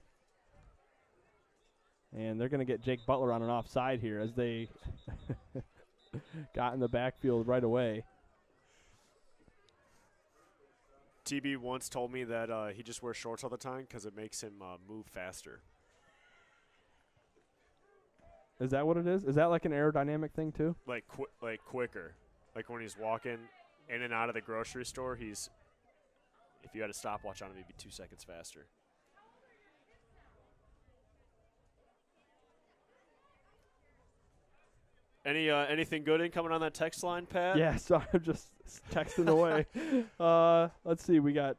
And they're going to get Jake Butler on an offside here as they got in the backfield right away. TB once told me that he just wears shorts all the time because it makes him move faster. Is that what it is? Is that like an aerodynamic thing too? Like quicker. Like when he's walking in and out of the grocery store, if you had a stopwatch on him, he'd be 2 seconds faster. Anything good incoming on that text line, Pat? Yeah, so I'm just texting away. Let's see. We got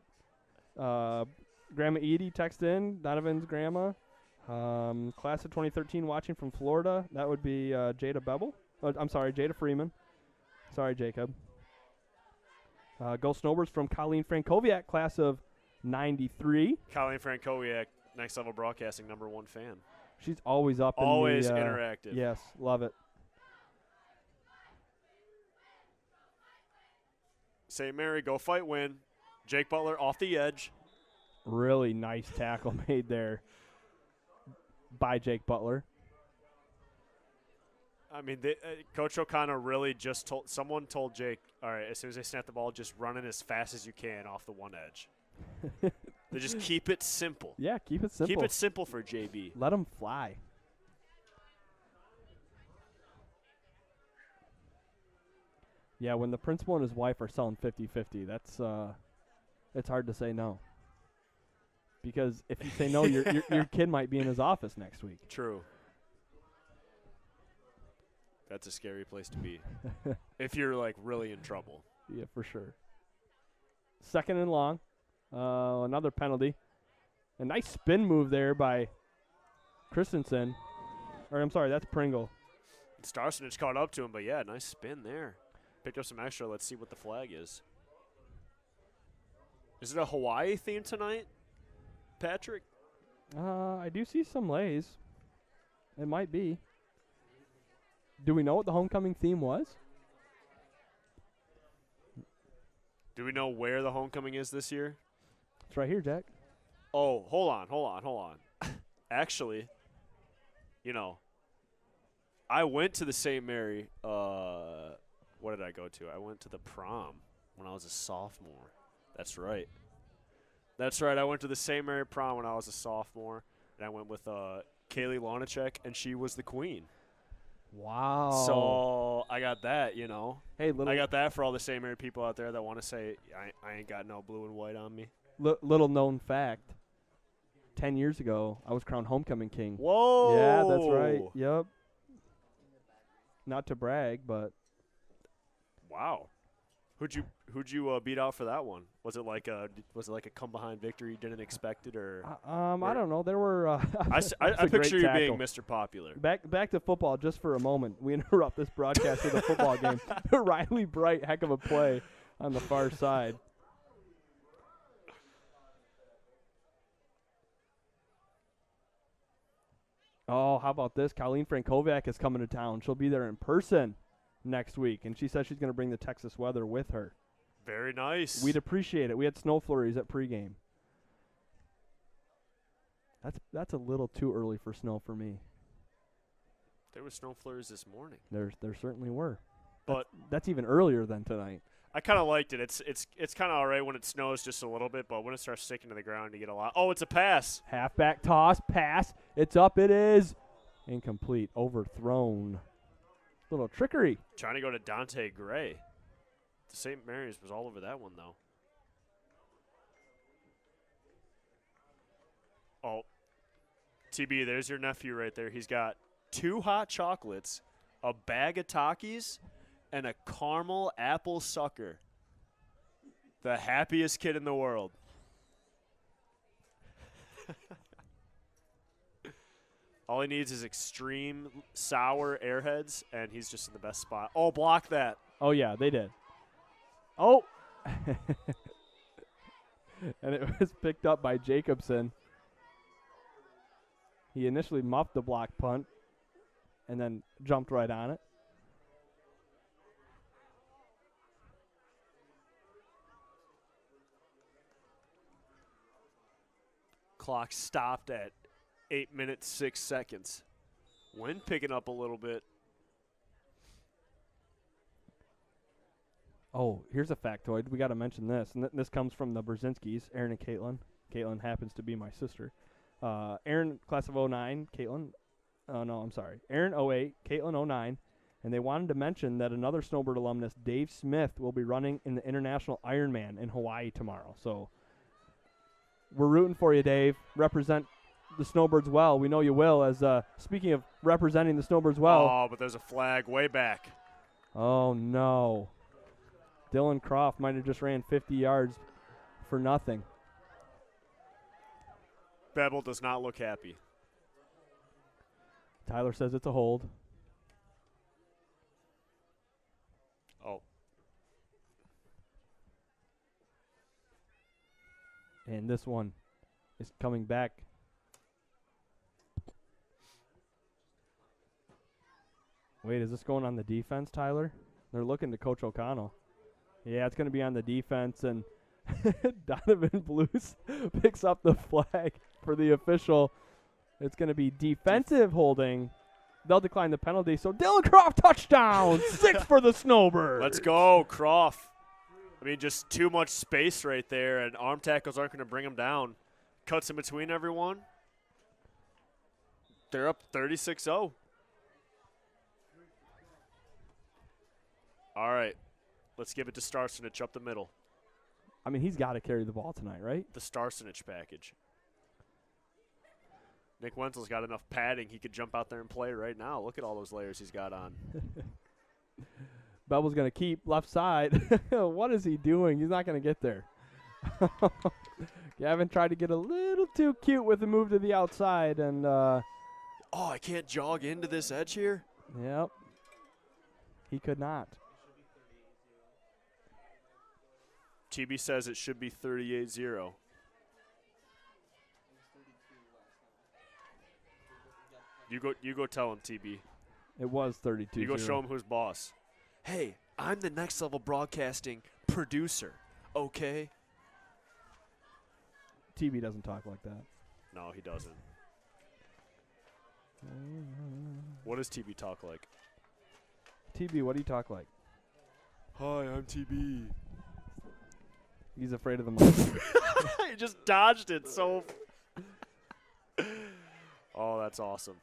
Grandma Edie text in, Donovan's grandma. Class of 2013 watching from Florida. That would be Jada Bevel. I'm sorry, Jada Freeman. Sorry, Jacob. Go Snowbirds from Colleen Frankowiak, class of 93. Colleen Frankowiak, Next Level Broadcasting, #1 fan. She's always up. Always in the, interactive. Yes, love it. St. Mary, go fight, win. Jake Butler off the edge. Really nice tackle made there by Jake Butler. I mean, Coach O'Connor really just someone told Jake, all right, as soon as they snap the ball, just run it as fast as you can off the one edge. They just keep it simple. Yeah, keep it simple. Keep it simple for JB. Let him fly. Yeah, when the principal and his wife are selling 50-50, that's it's hard to say no. Because if you say no, your kid might be in his office next week. True. That's a scary place to be. If you're, like, really in trouble. Yeah, for sure. Second and long. Another penalty. A nice spin move there by Christensen. Or, I'm sorry, that's Pringle. Starsonich caught up to him, but, yeah, nice spin there. Picked up some extra. Let's see what the flag is. Is it a Hawaii theme tonight, Patrick? I do see some lays. It might be. Do we know what the homecoming theme was? Do we know where the homecoming is this year? It's right here, Jack. Oh, hold on. Actually, I went to the St. Mary. What did I go to? I went to the prom when I was a sophomore. That's right. I went to the St. Mary prom when I was a sophomore, and I went with Kaylee Lonacek, and she was the queen. Wow. So I got that, Hey, I got that for all the St. Mary people out there that want to say I ain't got no blue and white on me. Little known fact. 10 years ago, I was crowned homecoming king. Whoa. Yeah, that's right. Yep. Not to brag, but. Wow. Who'd you beat out for that one? Was it like a come behind victory you didn't expect it or? I don't know. There were. I picture you being Mr. Popular. Back to football just for a moment. We interrupt this broadcast with a football game. Riley Bright, heck of a play on the far side. Oh, how about this? Colleen Frankowiak is coming to town. She'll be there in person next week, and she says she's going to bring the Texas weather with her. Very nice. We'd appreciate it. We had snow flurries at pregame. That's a little too early for snow for me. There were snow flurries this morning. There certainly were. But that's even earlier than tonight. I kind of liked it. It's kind of all right when it snows just a little bit, but when it starts sticking to the ground, you get a lot. Oh, it's a pass. Halfback toss, pass. It's up. It is incomplete. Overthrown. Little trickery. Trying to go to Dante Gray. The St. Mary's was all over that one, though. Oh, TB, there's your nephew right there. He's got 2 hot chocolates, a bag of Takis, and a caramel apple sucker. The happiest kid in the world. All he needs is extreme sour airheads, and he's just in the best spot. Oh, block that. Oh, yeah, they did. Oh. And it was picked up by Jacobson. He initially muffed the block punt and then jumped right on it. Clock stopped at 8 minutes, 6 seconds. Wind picking up a little bit. Oh, here's a factoid. We got to mention this, and this comes from the Brzezinskis, Aaron and Caitlin. Caitlin happens to be my sister. Aaron, class of 09, Caitlin. Oh, no, I'm sorry. Aaron 08, Caitlin 09. And they wanted to mention that another Snowbird alumnus, Dave Smith, will be running in the International Ironman in Hawaii tomorrow. So we're rooting for you, Dave. Represent the Snowbirds well. We know you will. As speaking of representing the Snowbirds well. Oh, but there's a flag way back. Oh, no. Dylan Croft might have just ran 50 yards for nothing. Bevel does not look happy. Tyler says it's a hold. Oh. And this one is coming back. Wait, is this going on the defense, Tyler? They're looking to Coach O'Connell. Yeah, it's going to be on the defense, and Donovan Blues picks up the flag for the official. It's going to be defensive holding. They'll decline the penalty. So Dylan Croft, touchdown! 6 for the Snowbirds. Let's go, Croft. I mean, just too much space right there, and arm tackles aren't going to bring him down. Cuts in between everyone. They're up 36-0. All right. Let's give it to Starsenich up the middle. I mean, he's got to carry the ball tonight, right? The Starsenich package. Nick Wenzel's got enough padding. He could jump out there and play right now. Look at all those layers he's got on. Bevel's going to keep left side. What is he doing? He's not going to get there. Gavin tried to get a little too cute with the move to the outside. And oh, I can't jog into this edge here? Yep. He could not. TB says it should be 38-0. You go tell him, TB. It was 32. You go show him who's boss. Hey, I'm the next level broadcasting producer, okay? TB doesn't talk like that. No, he doesn't. What does TB talk like? TB, what do you talk like? Hi, I'm TB. He's afraid of the mic. He just dodged it so. Oh, that's awesome.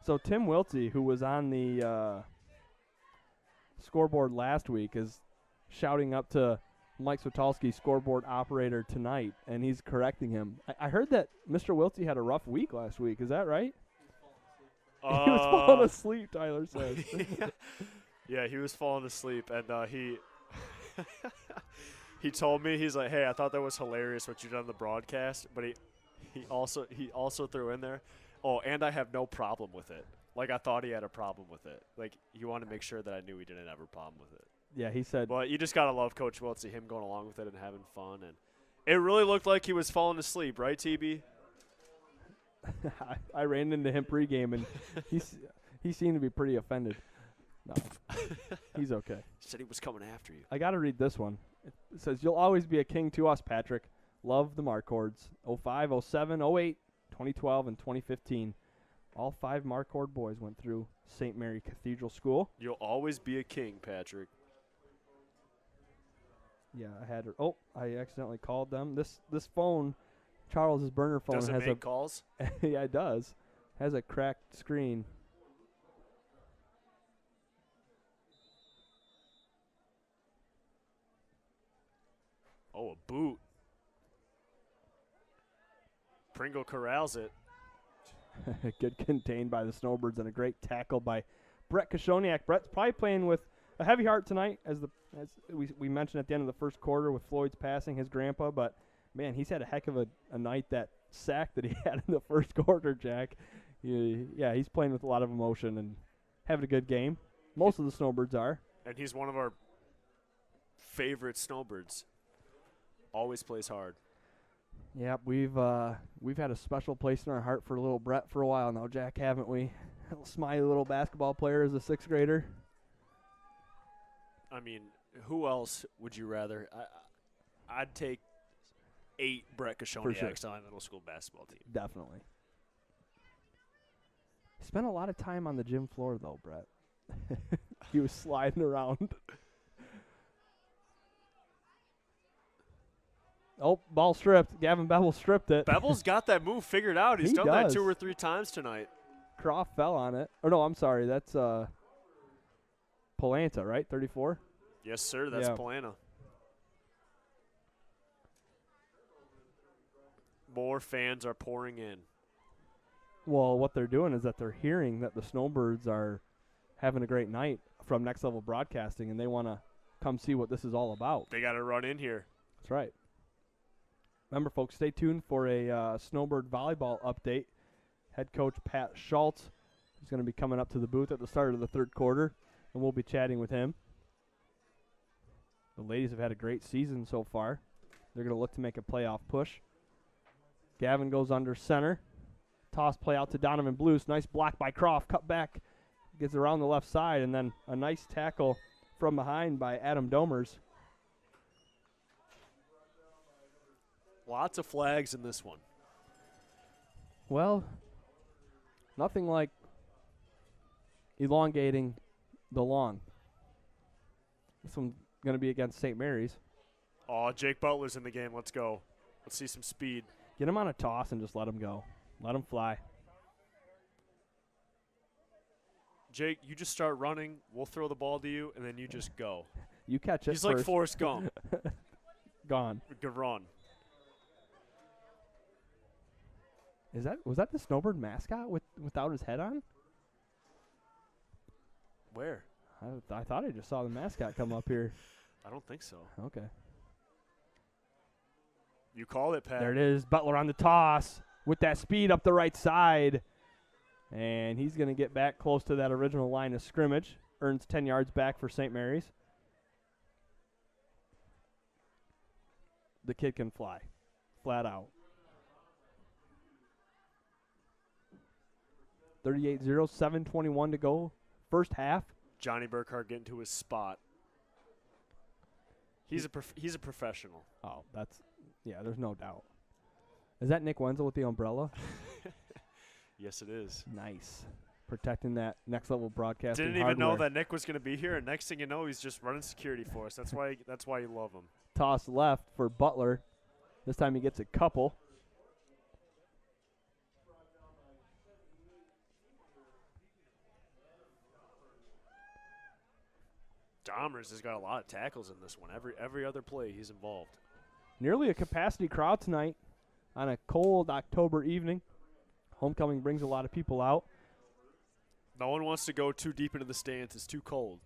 So Tim Wiltsey, who was on the scoreboard last week, is shouting up to Mike Switalski, scoreboard operator, tonight, and he's correcting him. I heard that Mr. Wiltsey had a rough week last week. Is that right? He was falling asleep, Tyler says. Yeah, he was falling asleep, and he told me, he's like, hey, I thought that was hilarious what you did on the broadcast, but he also threw in there, oh, and I have no problem with it. Like, I thought he had a problem with it. Like, he wanted to make sure that I knew he didn't have a problem with it. Yeah, he said. But you just got to love Coach Wiltsey, him going along with it and having fun. And it really looked like he was falling asleep, right, TB? I ran into him pregame, and he seemed to be pretty offended. No, he's okay. He said he was coming after you. I got to read this one. It says, you'll always be a king to us, Patrick. Love the Marcords. 05, 07, 08, 2012, and 2015. All 5 Marcord boys went through St. Mary Cathedral School. You'll always be a king, Patrick. Yeah, I had her. Oh, I accidentally called them. This phone, Charles's burner phone, Does it has make calls? Yeah, it does. Has a cracked screen. Oh, a boot. Pringle corrals it. Good contained by the Snowbirds and a great tackle by Brett Kashoniak. Brett's probably playing with a heavy heart tonight, as we mentioned at the end of the first quarter with Floyd's passing his grandpa. But, man, he's had a heck of a night. That sack that he had in the first quarter, Jack. Yeah, he's playing with a lot of emotion and having a good game. Most of the Snowbirds are. And he's one of our favorite Snowbirds. Always plays hard. Yep, we've had a special place in our heart for little Brett for a while now, Jack, haven't we? Little smiley little basketball player as a 6th grader. I mean, who else would you rather? I'd take 8 Brett Kashoniaks on my middle school basketball team. Definitely. Spent a lot of time on the gym floor, though, Brett. He was sliding around. Oh, ball stripped. Gavin Bevel stripped it. Bevel's got that move figured out. He's He done that does. 2 or 3 times tonight. Croft fell on it. Or no, I'm sorry. That's Polanta, right? 34? Yes, sir. That's Yeah. Polana. More fans are pouring in. Well, what they're doing is that they're hearing that the Snowbirds are having a great night from Next Level Broadcasting, and they want to come see what this is all about. They got to run in here. That's right. Remember, folks, stay tuned for a Snowbird volleyball update. Head coach Pat Schultz is going to be coming up to the booth at the start of the third quarter, and we'll be chatting with him. The ladies have had a great season so far. They're going to look to make a playoff push. Gavin goes under center. Toss play out to Donovan Blues. Nice block by Croft. Cut back. Gets around the left side, and then a nice tackle from behind by Adam Domers. Lots of flags in this one. Well, nothing like elongating the lawn. This one's going to be against St. Mary's. Oh, Jake Butler's in the game. Let's go. Let's see some speed. Get him on a toss and just let him go. Let him fly. Jake, you just start running. We'll throw the ball to you, and then you just go. You catch it He's first. like Forrest Gump. Gone. Good run. Was that the Snowbird mascot without his head on? Where? I thought I just saw the mascot come up here. I don't think so. Okay. You called it, Pat. There it is. Butler on the toss with that speed up the right side. And he's going to get back close to that original line of scrimmage. Earns 10 yards back for St. Mary's. The kid can fly. Flat out. 38-0, 7:21 to go. First half. Johnny Burkhart getting to his spot. He's a professional. Oh, there's no doubt. Is that Nick Wenzel with the umbrella? Yes, it is. Nice. Protecting that next level broadcasting Didn't even know hardware. that Nick was going to be here, and next thing you know, he's just running security for us. That's why you love him. Toss left for Butler. This time he gets a couple. Domers has got a lot of tackles in this one. Every other play, he's involved. Nearly a capacity crowd tonight on a cold October evening. Homecoming brings a lot of people out. No one wants to go too deep into the stands. It's too cold.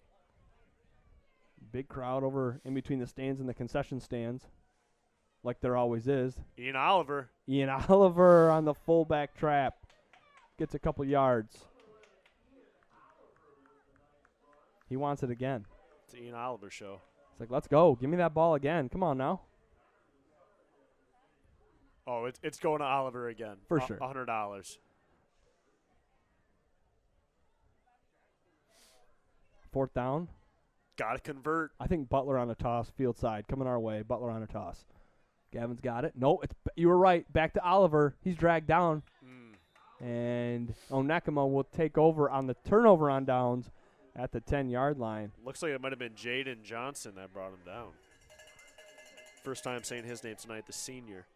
Big crowd over in between the stands and the concession stands, like there always is. Ian Oliver. Ian Oliver on the fullback trap. Gets a couple yards. He wants it again. It's the Ian Oliver show. It's like, let's go. Give me that ball again. Come on now. Oh, it's going to Oliver again. For sure. $100. Fourth down. Got to convert. I think Butler on a toss, field side, coming our way. Butler on a toss. Gavin's got it. No, you were right. Back to Oliver. He's dragged down. And Onekama will take over on the turnover on downs at the 10-yard line. Looks like it might have been Jaden Johnson that brought him down. First time saying his name tonight, the senior.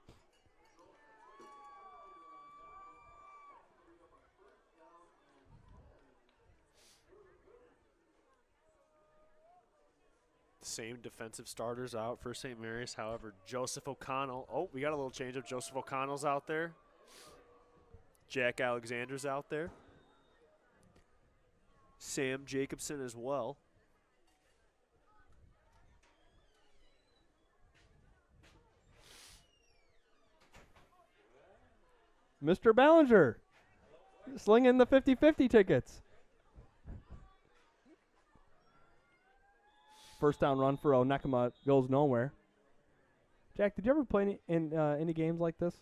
Same defensive starters out for St. Mary's. However, Joseph O'Connell. Oh, we got a little change up. Joseph O'Connell's out there. Jack Alexander's out there. Sam Jacobson as well. Mr. Ballinger slinging the 50-50 tickets. First down run for Onekama goes nowhere. Jack, did you ever play any games like this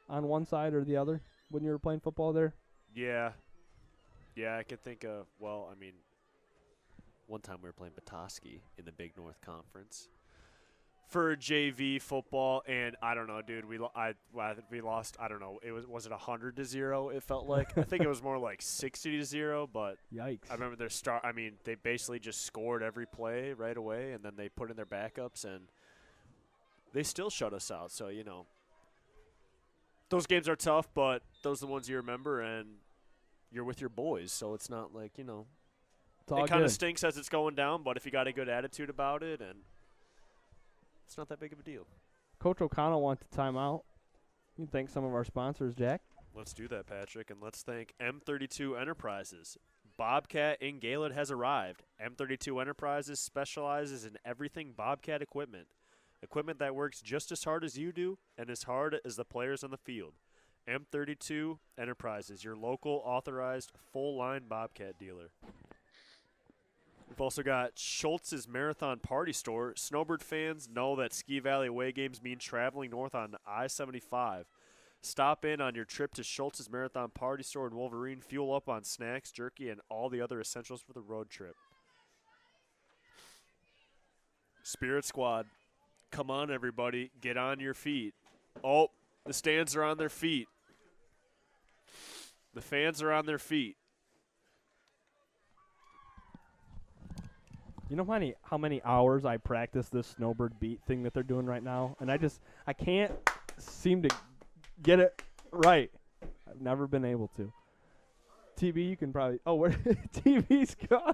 on one side or the other when you were playing football there? Yeah. Yeah, I can think of, well, one time we were playing Petoskey in the Big North Conference. for JV football, and I don't know, dude. We lost. I don't know. Was it 100-0? It felt like. I think it was more like 60-0. But Yikes! I remember their start. I mean, they basically just scored every play right away, and then they put in their backups, and they still shut us out. So those games are tough, but those are the ones you remember, and you're with your boys, so it's not like It's all it kind of good. stinks as it's going down. But if you got a good attitude about it, and it's not that big of a deal. Coach O'Connell wants a timeout. You can thank some of our sponsors, Jack. Let's do that, Patrick, and let's thank M32 Enterprises. Bobcat in Gaylord has arrived. M32 Enterprises specializes in everything Bobcat equipment. Equipment that works just as hard as you do and as hard as the players on the field. M32 Enterprises, your local authorized full-line Bobcat dealer. We've also got Schultz's Marathon Party Store. Snowbird fans know that Ski Valley away games mean traveling north on I-75. Stop in on your trip to Schultz's Marathon Party Store in Wolverine. Fuel up on snacks, jerky, and all the other essentials for the road trip. Spirit Squad, come on, everybody. Get on your feet. Oh, the stands are on their feet. The fans are on their feet. You know how many hours I practice this Snowbird beat thing that they're doing right now, and I can't seem to get it right. I've never been able to. TV, you can probably. Oh, where TV's gone.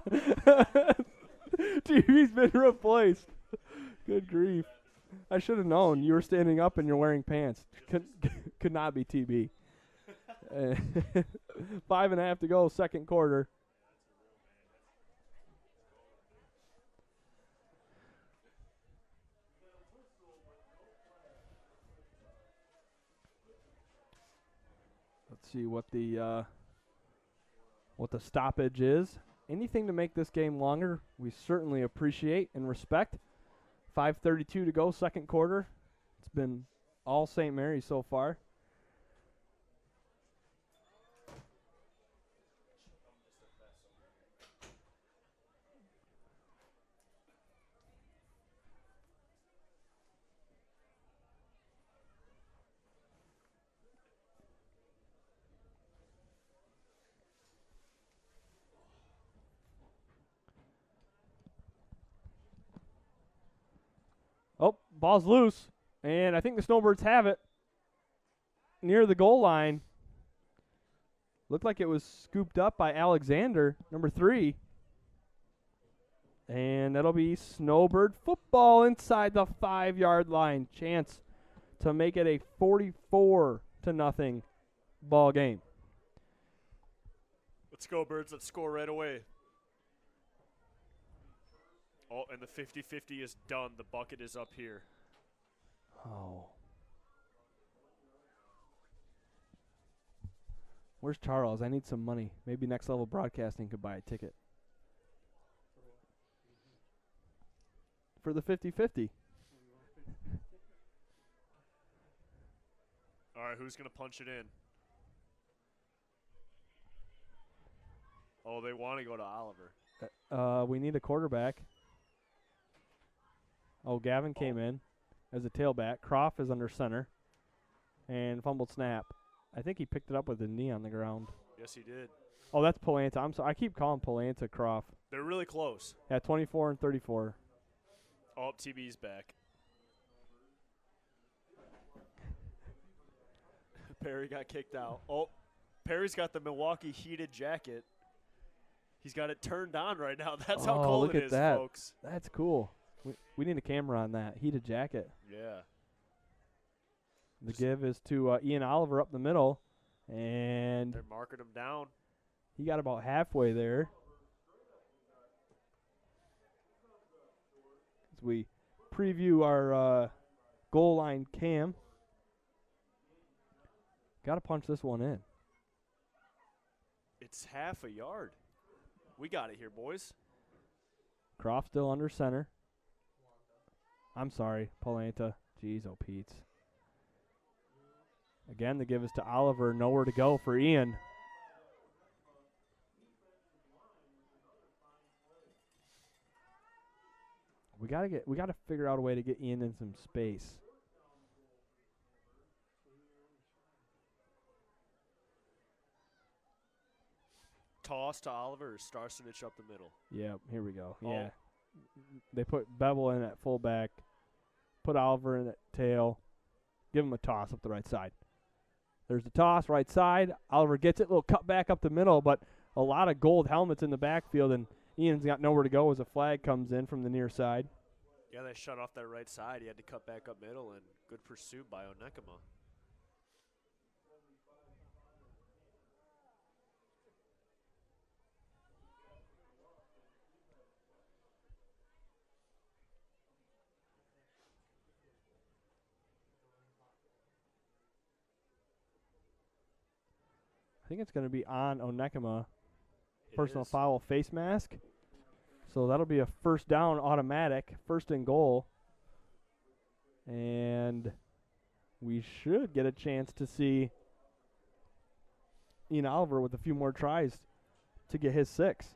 TV's been replaced. Good grief! I should have known. You were standing up and you're wearing pants. Could not be TB. 5.5 to go, second quarter. Let's see what the stoppage is. Anything to make this game longer, we certainly appreciate and respect. 5:32 to go, second quarter. It's been all St. Mary's so far. Oh, ball's loose, and I think the Snowbirds have it near the goal line. Looked like it was scooped up by Alexander, number 3. And that'll be Snowbird football inside the 5-yard line. Chance to make it a 44-0 ball game. Let's go, Birds. Let's score right away. Oh, and the 50-50 is done. The bucket is up here. Oh. Where's Charles? I need some money. Maybe Next Level Broadcasting could buy a ticket. For the 50-50. All right, who's going to punch it in? Oh, they want to go to Oliver. We need a quarterback. Oh, Gavin came in as a tailback. Croft is under center. And fumbled snap. I think he picked it up with a knee on the ground. Yes, he did. Oh, that's Polanta. I'm sorry. I keep calling Polanta Croft. They're really close. Yeah, 24 and 34. Oh, TB's back. Perry got kicked out. Oh, Perry's got the Milwaukee heated jacket. He's got it turned on right now. That's how cold look it at is, that. folks. That's cool. We need a camera on that. Heated jacket. Yeah. The give is to Ian Oliver up the middle. And They're marking him down. he got about halfway there. As we preview our goal line cam. Got to punch this one in. It's half a yard. We got it here, boys. Croft still under center. I'm sorry, Polanta. Jeez, oh Pete's. Again, the give is to Oliver. Nowhere to go for Ian. We gotta figure out a way to get Ian in some space. Toss to Oliver or Starsenich up the middle. Yep, here we go. Oh. Yeah. They put Bevel in at fullback, put Oliver in at tail, give him a toss up the right side. There's the toss, right side. Oliver gets it, little cut back up the middle, but a lot of gold helmets in the backfield, and Ian's got nowhere to go as a flag comes in from the near side. Yeah, they shut off that right side. He had to cut back up middle, and good pursuit by Onekama. I think it's going to be on Onekama. It Personal is. foul face mask. So that'll be a first down automatic, first and goal. And we should get a chance to see Ian Oliver with a few more tries to get his 6.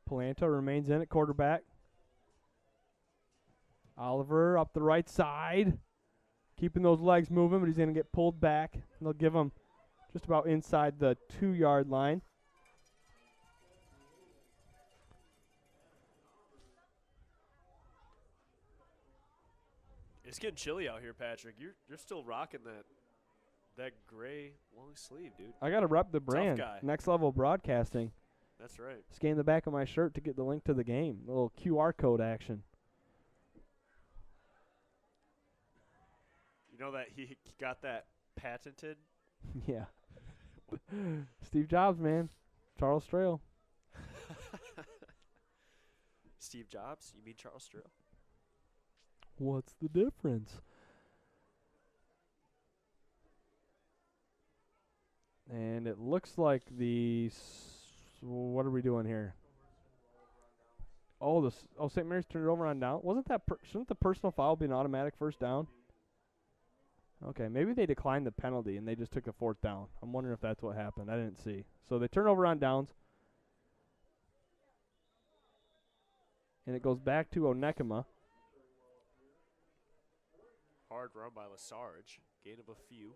Palanta remains in at quarterback. Oliver up the right side, keeping those legs moving, but he's going to get pulled back. And they'll give him just about inside the 2-yard line. It's getting chilly out here, Patrick. You're still rocking that gray long sleeve, dude. I got to rep the brand. guy. Next Level Broadcasting. That's right. Scan the back of my shirt to get the link to the game. A little QR code action. You know that he got that patented? Yeah. Steve Jobs, man. Charles Trail. Steve Jobs? You mean Charles Strail? What's the difference? And it looks like what are we doing here? Oh, St. Mary's turned it over on down. Wasn't that shouldn't the personal foul be an automatic first down? Okay, maybe they declined the penalty and they just took the 4th down. I'm wondering if that's what happened. I didn't see. So they turn over on downs. And it goes back to Onekama. Hard run by Lesarge. Gain of a few.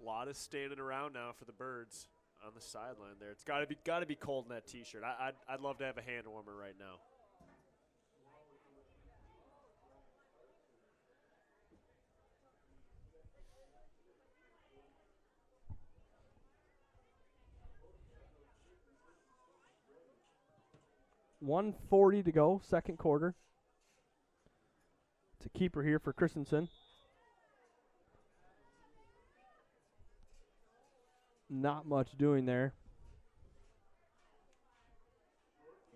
A lot of standing around now for the Birds on the sideline there. It's got to be cold in that T-shirt. I'd love to have a hand warmer right now. .140 to go, second quarter. It's a keeper here for Christensen. Not much doing there.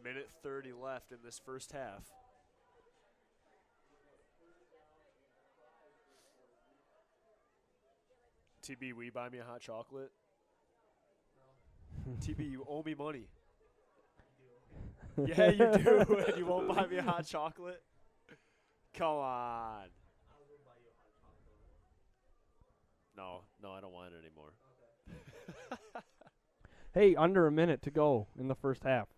Minute 30 left in this first half. TB, will you buy me a hot chocolate? TB, you owe me money. Yeah, you do, and you won't buy me a hot chocolate? Come on. No, I don't want it anymore. Hey, under a minute to go in the first half.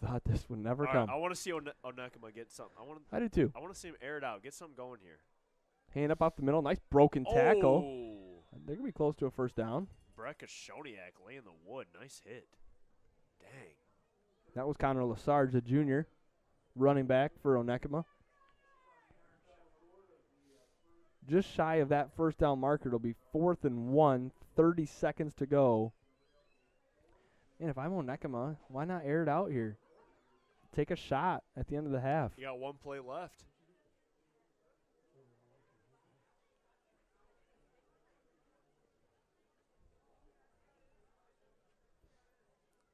Thought this would never All come. right, I want to see Onekama get something. I do too. I want to see him air it out. Get something going here. Hand up the middle. Nice broken tackle. Oh. They're going to be close to a first down. Brekashoniak laying the wood. Nice hit. Dang. That was Connor Lesarge, the junior, running back for Onekama. Just shy of that first down marker. It'll be 4th and 1, 30 seconds to go. And if I'm Onekama, why not air it out here? Take a shot at the end of the half. You got one play left.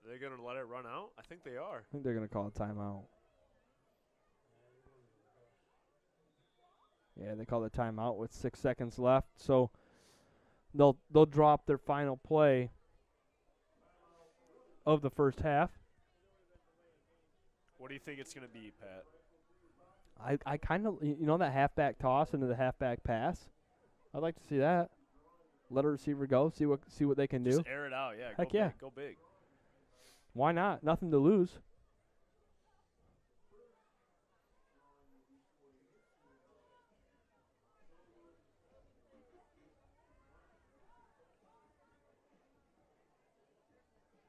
Are they going to let it run out? I think they are. I think they're going to call a timeout. Yeah, they call the timeout with 6 seconds left. So they'll drop their final play of the first half. What do you think it's going to be, Pat? I kind of, that halfback toss into the halfback pass. I'd like to see that. Let a receiver go, see what they can do. Just air it out, yeah. Heck go yeah. Big, go big. Why not? Nothing to lose.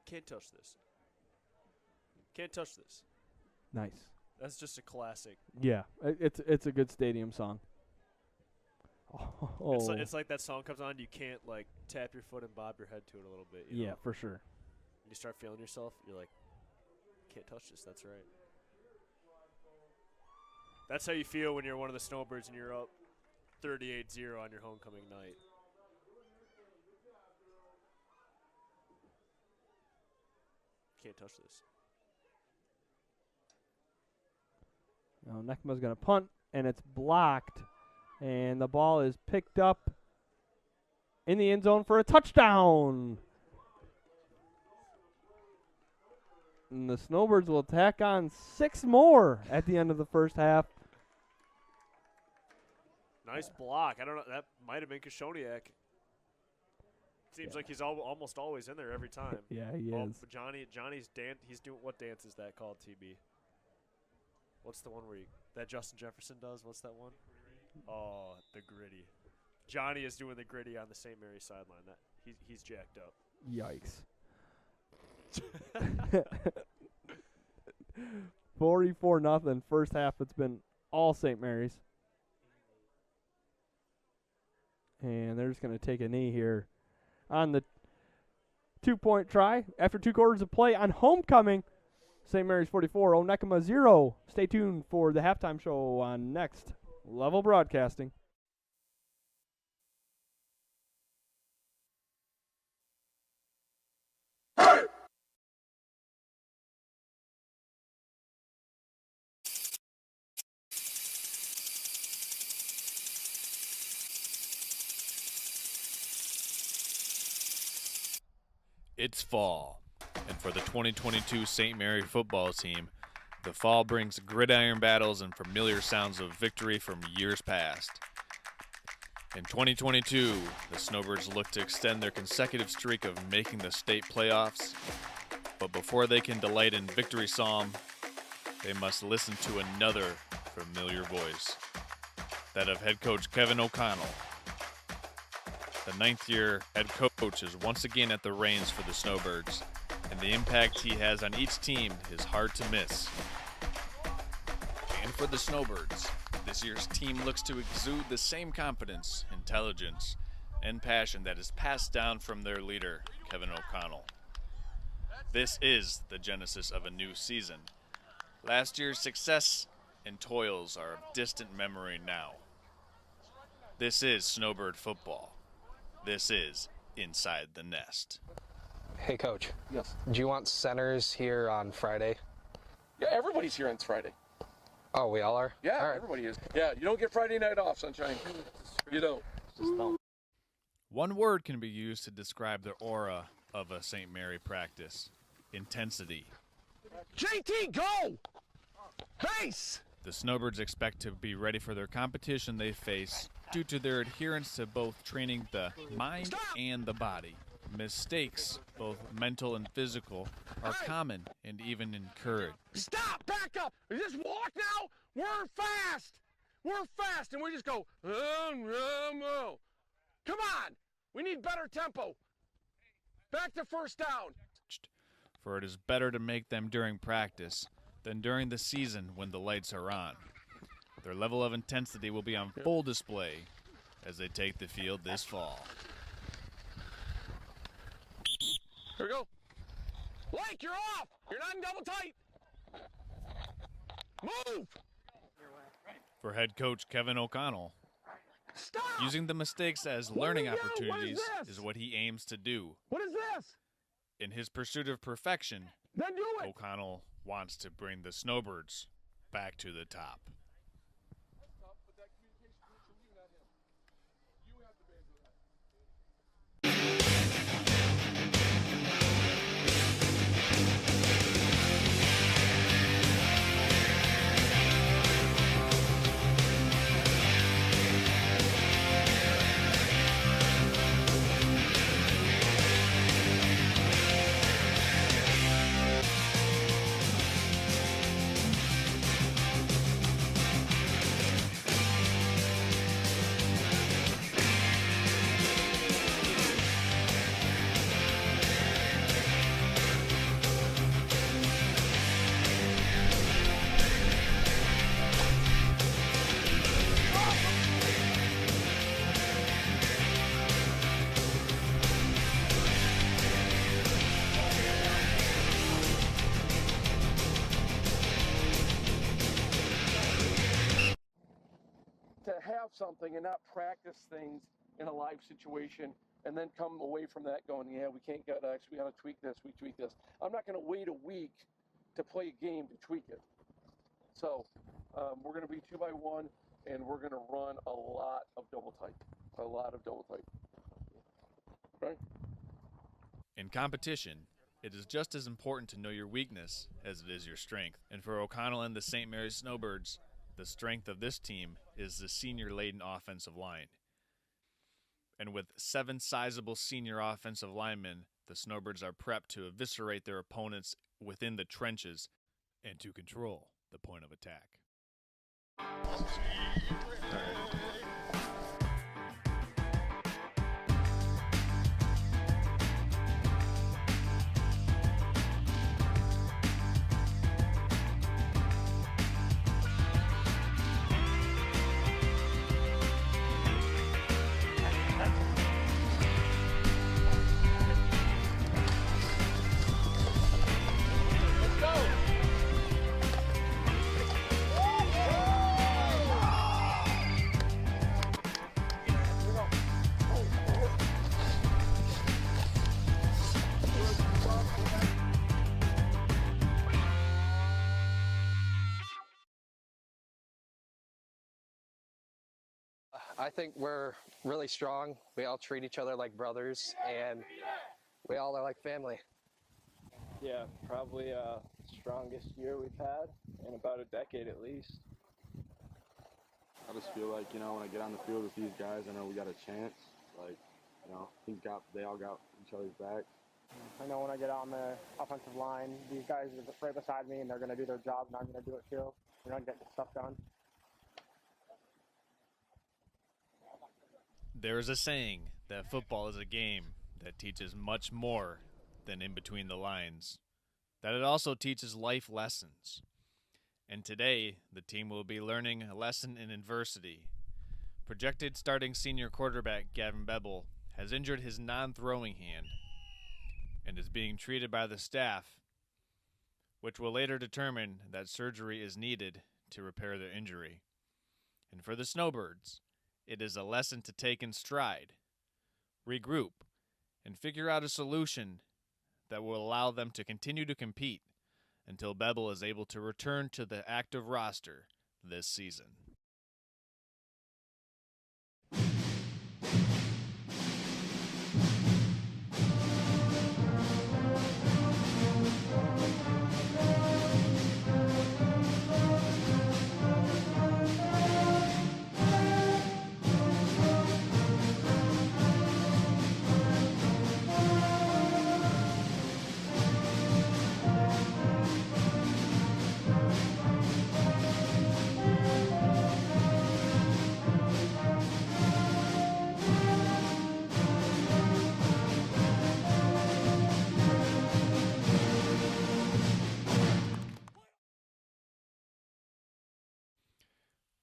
Can't touch this. Can't touch this. Nice. That's just a classic. Yeah, it's a good stadium song. Oh. It's like that song comes on, you can't like tap your foot and bob your head to it a little bit. You Yeah, know? for sure. You start feeling yourself, you're like, can't touch this. That's right. That's how you feel when you're one of the Snowbirds and you're up 38-0 on your homecoming night. Can't touch this. Now Onekama's going to punt, and it's blocked. And the ball is picked up in the end zone for a touchdown. And the Snowbirds will tack on 6 more at the end of the first half. Nice block. I don't know. That might have been Kashoniak. Seems like he's almost always in there every time. Yeah, he is. But Johnny's dance. He's doing, what dance is that called, TB? What's the one where that Justin Jefferson does? What's that one? Oh, the gritty. Johnny is doing the gritty on the St. Mary's sideline. That he's jacked up. Yikes. 44-0 first half. It's been all St. Mary's. And they're just going to take a knee here on the 2-point try. After 2 quarters of play on homecoming, St. Mary's 44, Onekama 0. Stay tuned for the halftime show on Next Level Broadcasting. It's fall, and for the 2022 St. Mary football team, the fall brings gridiron battles and familiar sounds of victory from years past. In 2022, the Snowbirds look to extend their consecutive streak of making the state playoffs, but before they can delight in victory psalm, they must listen to another familiar voice, that of head coach Kevin O'Connell. The 9th-year head coach is once again at the reins for the Snowbirds, and the impact he has on each team is hard to miss. And for the Snowbirds, this year's team looks to exude the same confidence, intelligence, and passion that is passed down from their leader, Kevin O'Connell. This is the genesis of a new season. Last year's success and toils are of distant memory now. This is Snowbird football. This is Inside the Nest. Hey, Coach. Yes. Do you want centers here on Friday? Yeah, everybody's here on Friday. Oh, we all are? Yeah, all right. everybody is. Yeah, you don't get Friday night off, Sunshine. You don't. One word can be used to describe the aura of a St. Mary practice: intensity. JT, go! Pace! The Snowbirds expect to be ready for their competition they face due to their adherence to both training the mind and the body. Mistakes, both mental and physical, are common and even encouraged. Stop! Back up! We just walk now? We're fast! We're fast, and we just go, come on! We need better tempo. Back to first down. For it is better to make them during practice than during the season when the lights are on. Their level of intensity will be on full display as they take the field this fall. Here we go. Blake, you're off! You're not in double tight! Move! For head coach Kevin O'Connell, Stop! using the mistakes as What learning do we do? What is opportunities this? is what he aims to do. What is this? In his pursuit of perfection, Then do it! O'Connell wants to bring the Snowbirds back to the top. something and not practice things in a live situation and then come away from that going, yeah, we can't get X, we got to tweak this, we tweak this. I'm not going to wait a week to play a game to tweak it. So we're going to be 2x1, and we're going to run a lot of double tight. Right? In competition, it is just as important to know your weakness as it is your strength. And for O'Connell and the St. Mary's Snowbirds, the strength of this team is the senior-laden offensive line. And with 7 sizable senior offensive linemen, the Snowbirds are prepped to eviscerate their opponents within the trenches and to control the point of attack. I think we're really strong. We all treat each other like brothers, and we all are like family. Yeah, probably strongest year we've had in about a decade at least. I just feel like, when I get on the field with these guys, I know we got a chance. Like, they all got each other's backs. I know when I get on the offensive line, these guys are right beside me, and they're going to do their job, and I'm going to do it too. We're going to get stuff done. There is a saying that football is a game that teaches much more than in between the lines, that it also teaches life lessons. And today, the team will be learning a lesson in adversity. Projected starting senior quarterback Gavin Bebel has injured his non-throwing hand and is being treated by the staff, which will later determine that surgery is needed to repair the injury. And for the Snowbirds, it is a lesson to take in stride, regroup, and figure out a solution that will allow them to continue to compete until Bebel is able to return to the active roster this season.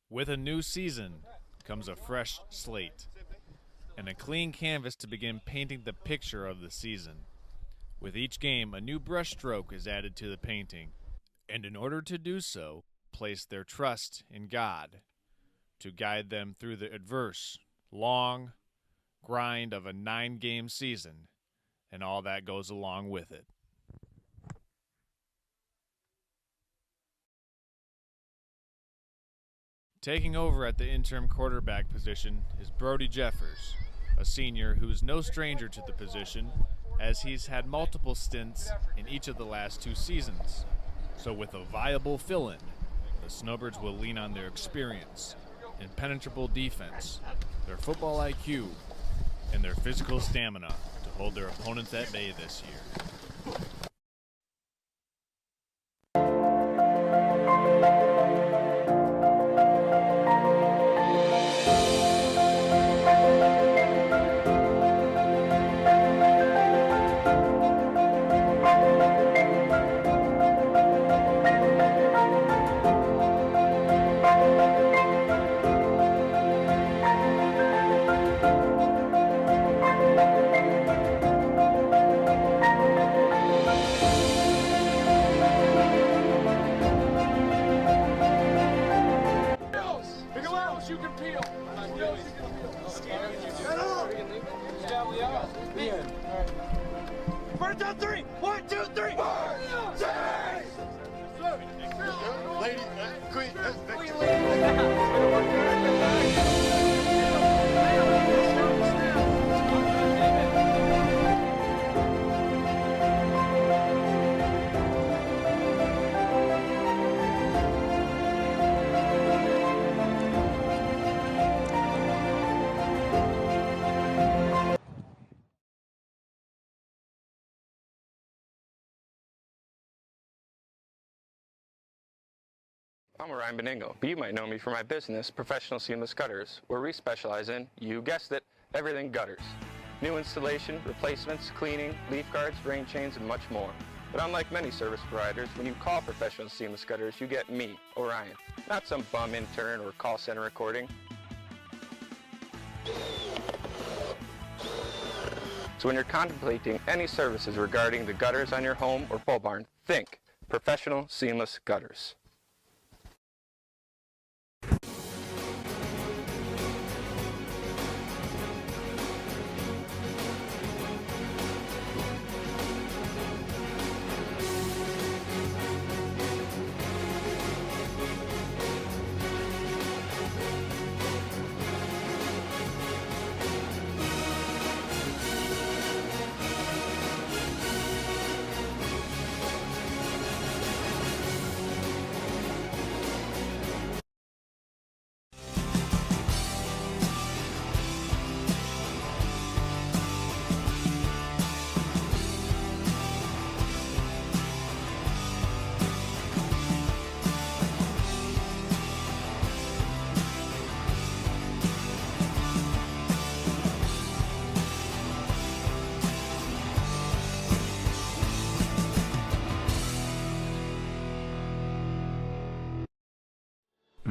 With a new season comes a fresh slate and a clean canvas to begin painting the picture of the season. With each game, a new brushstroke is added to the painting, and in order to do so, place their trust in God to guide them through the adverse, long grind of a 9-game season and all that goes along with it. Taking over at the interim quarterback position is Brody Jeffers, a senior who is no stranger to the position, as he's had multiple stints in each of the last 2 seasons. So with a viable fill-in, the Snowbirds will lean on their experience, impenetrable defense, their football IQ, and their physical stamina to hold their opponents at bay this year. First on three. 1, 2, 3. Ladies, queen. I'm Ryan Beningo, but you might know me for my business, Professional Seamless Gutters, where we specialize in, you guessed it, everything gutters. New installation, replacements, cleaning, leaf guards, rain chains, and much more. But unlike many service providers, when you call Professional Seamless Gutters, you get me, Orion, not some bum intern or call center recording. So when you're contemplating any services regarding the gutters on your home or pole barn, think Professional Seamless Gutters.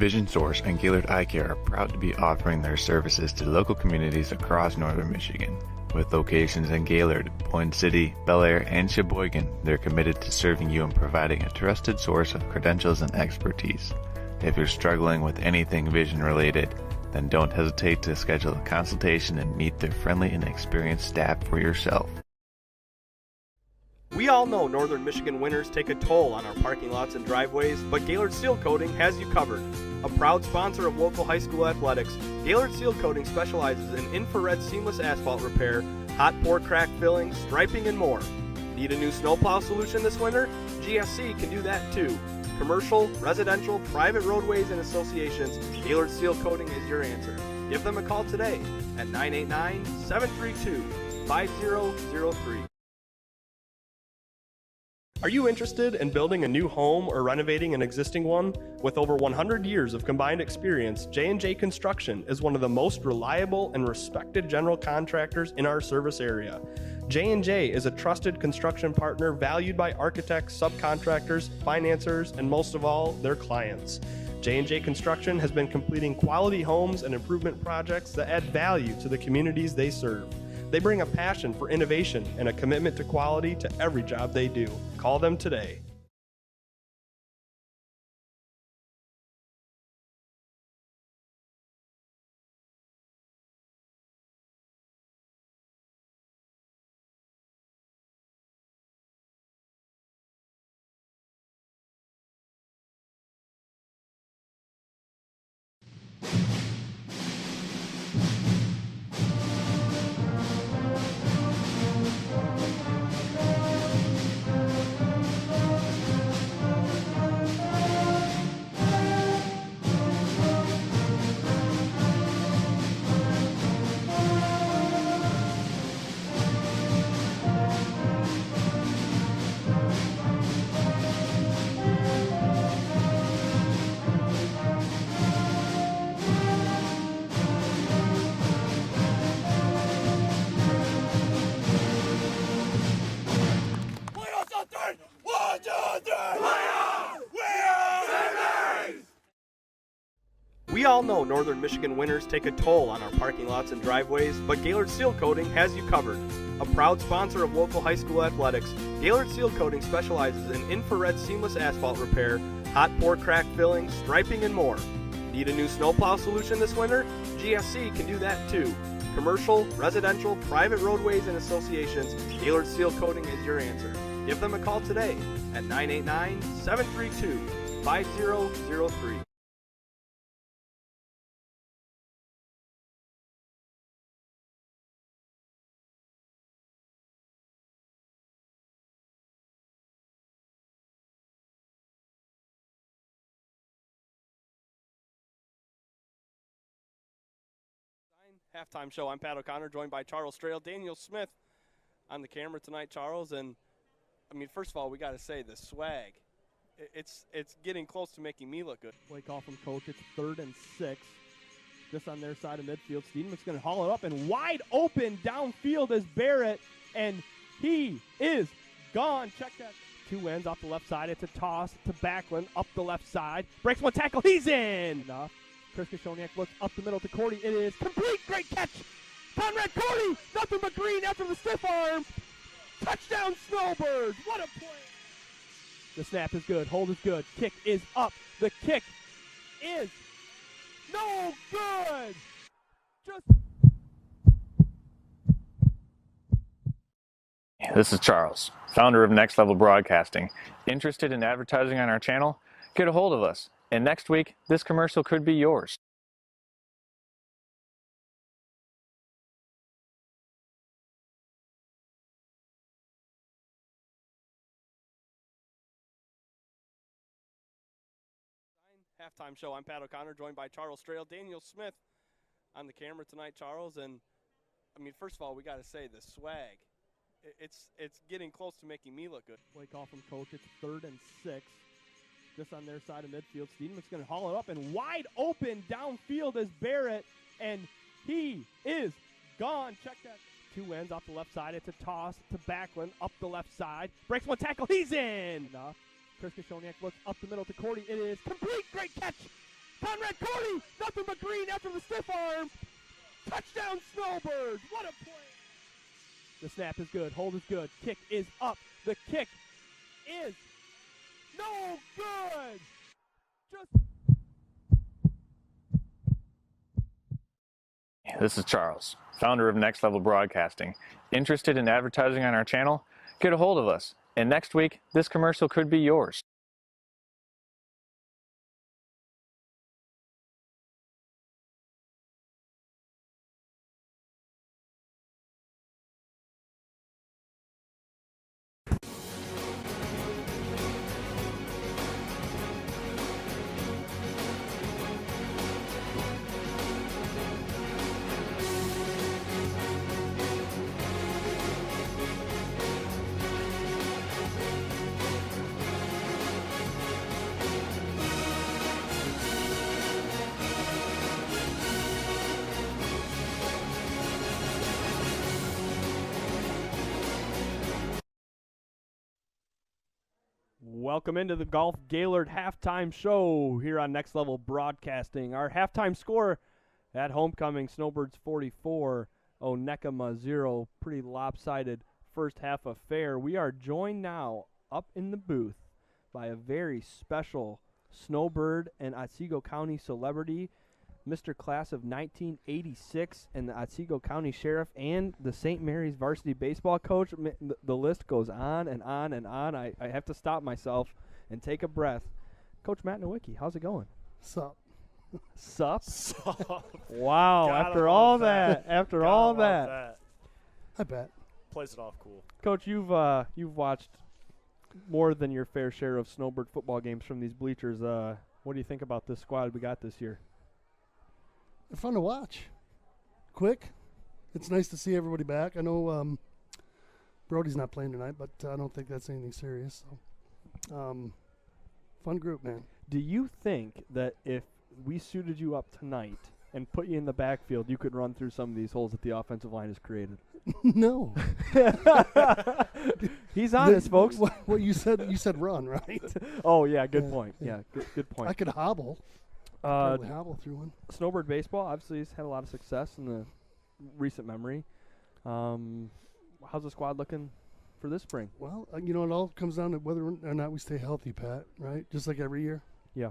Vision Source and Gaylord Eye Care are proud to be offering their services to local communities across northern Michigan. With locations in Gaylord, Boyne City, Bel Air, and Sheboygan, they're committed to serving you and providing a trusted source of credentials and expertise. If you're struggling with anything vision related, then don't hesitate to schedule a consultation and meet their friendly and experienced staff for yourself. We all know northern Michigan winters take a toll on our parking lots and driveways, but Gaylord Seal Coating has you covered. A proud sponsor of local high school athletics, Gaylord Seal Coating specializes in infrared seamless asphalt repair, hot pour crack filling, striping, and more. Need a new snowplow solution this winter? GSC can do that too. Commercial, residential, private roadways, and associations, Gaylord Seal Coating is your answer. Give them a call today at 989-732-5003. Are you interested in building a new home or renovating an existing one? With over 100 years of combined experience, J&J Construction is one of the most reliable and respected general contractors in our service area. J&J is a trusted construction partner valued by architects, subcontractors, financiers, and most of all, their clients. J&J Construction has been completing quality homes and improvement projects that add value to the communities they serve. They bring a passion for innovation and a commitment to quality to every job they do. Call them today. We all know northern Michigan winters take a toll on our parking lots and driveways, but Gaylord Seal Coating has you covered. A proud sponsor of local high school athletics, Gaylord Seal Coating specializes in infrared seamless asphalt repair, hot pour crack filling, striping, and more. Need a new snowplow solution this winter? GSC can do that too. Commercial, residential, private roadways, and associations, Gaylord Seal Coating is your answer. Give them a call today at 989-732-5003. Halftime show. I'm Pat O'Connor, joined by Charles Strail, Daniel Smith on the camera tonight, Charles. And, I mean, first of all, we got to say the swag. It's getting close to making me look good. Play call from Coach. It's 3rd and 6. Just on their side of midfield. Steenman's going to haul it up, and wide open downfield is Barrett, and he is gone. Check that. 2 ends off the left side. It's a toss to Backlund up the left side. Breaks one tackle. He's in. Enough. Chris Kashoniak looks up the middle to Cordy. It is complete. Great catch. Conrad Cordy. Nothing but green after the stiff arm. Touchdown Snowbirds. What a play. The snap is good. Hold is good. Kick is up. The kick is no good. This is Charles, founder of Next Level Broadcasting. Interested in advertising on our channel? Get a hold of us. And next week, this commercial could be yours. Halftime show. I'm Pat O'Connor, joined by Charles Strail, Daniel Smith on the camera tonight, Charles. And, I mean, first of all, we got to say the swag. It's getting close to making me look good. Play call from Coach. It's 3rd and 6. Just on their side of midfield. Steenman's going to haul it up, and wide open downfield is Barrett, and he is gone. Check that. 2 ends off the left side. It's a toss to Backlund up the left side. Breaks one tackle. He's in. Enough. Chris Kashoniak looks up the middle to Cordy. It is complete. Great catch. Conrad Cordy. Nothing but green after the stiff arm. Touchdown Snowbirds. What a play. The snap is good. Hold is good. Kick is up. The kick is no good. This is Charles, founder of Next Level Broadcasting. Interested in advertising on our channel? Get a hold of us. And next week, this commercial could be yours. Welcome into the Golf Gaylord halftime show here on Next Level Broadcasting. Our halftime score at homecoming, Snowbirds 44, Onekama 0. Pretty lopsided first half affair. We are joined now up in the booth by a very special Snowbird and Otsego County celebrity, Mr. Class of 1986 and the Otsego County Sheriff and the St. Mary's varsity baseball coach. The list goes on and on and on. I have to stop myself and take a breath. Coach Matt Nowicki, how's it going? Sup? Sup? Sup? Wow, after all that. After all that. I bet. Plays it off cool. Coach, you've watched more than your fair share of Snowbird football games from these bleachers. What do you think about this squad we got this year? They're fun to watch. Quick. It's nice to see everybody back. I know Brody's not playing tonight, but I don't think that's anything serious. So, fun group, man. Do you think that if we suited you up tonight and put you in the backfield, you could run through some of these holes that the offensive line has created? No. He's honest, folks. What you said run, right? Oh, yeah, good point. Yeah, good point. I could hobble. Probably hobble through one. Snowbird baseball obviously has had a lot of success in the recent memory. How's the squad looking for this spring? Well, it all comes down to whether or not we stay healthy, Pat, right? Just like every year. Yeah.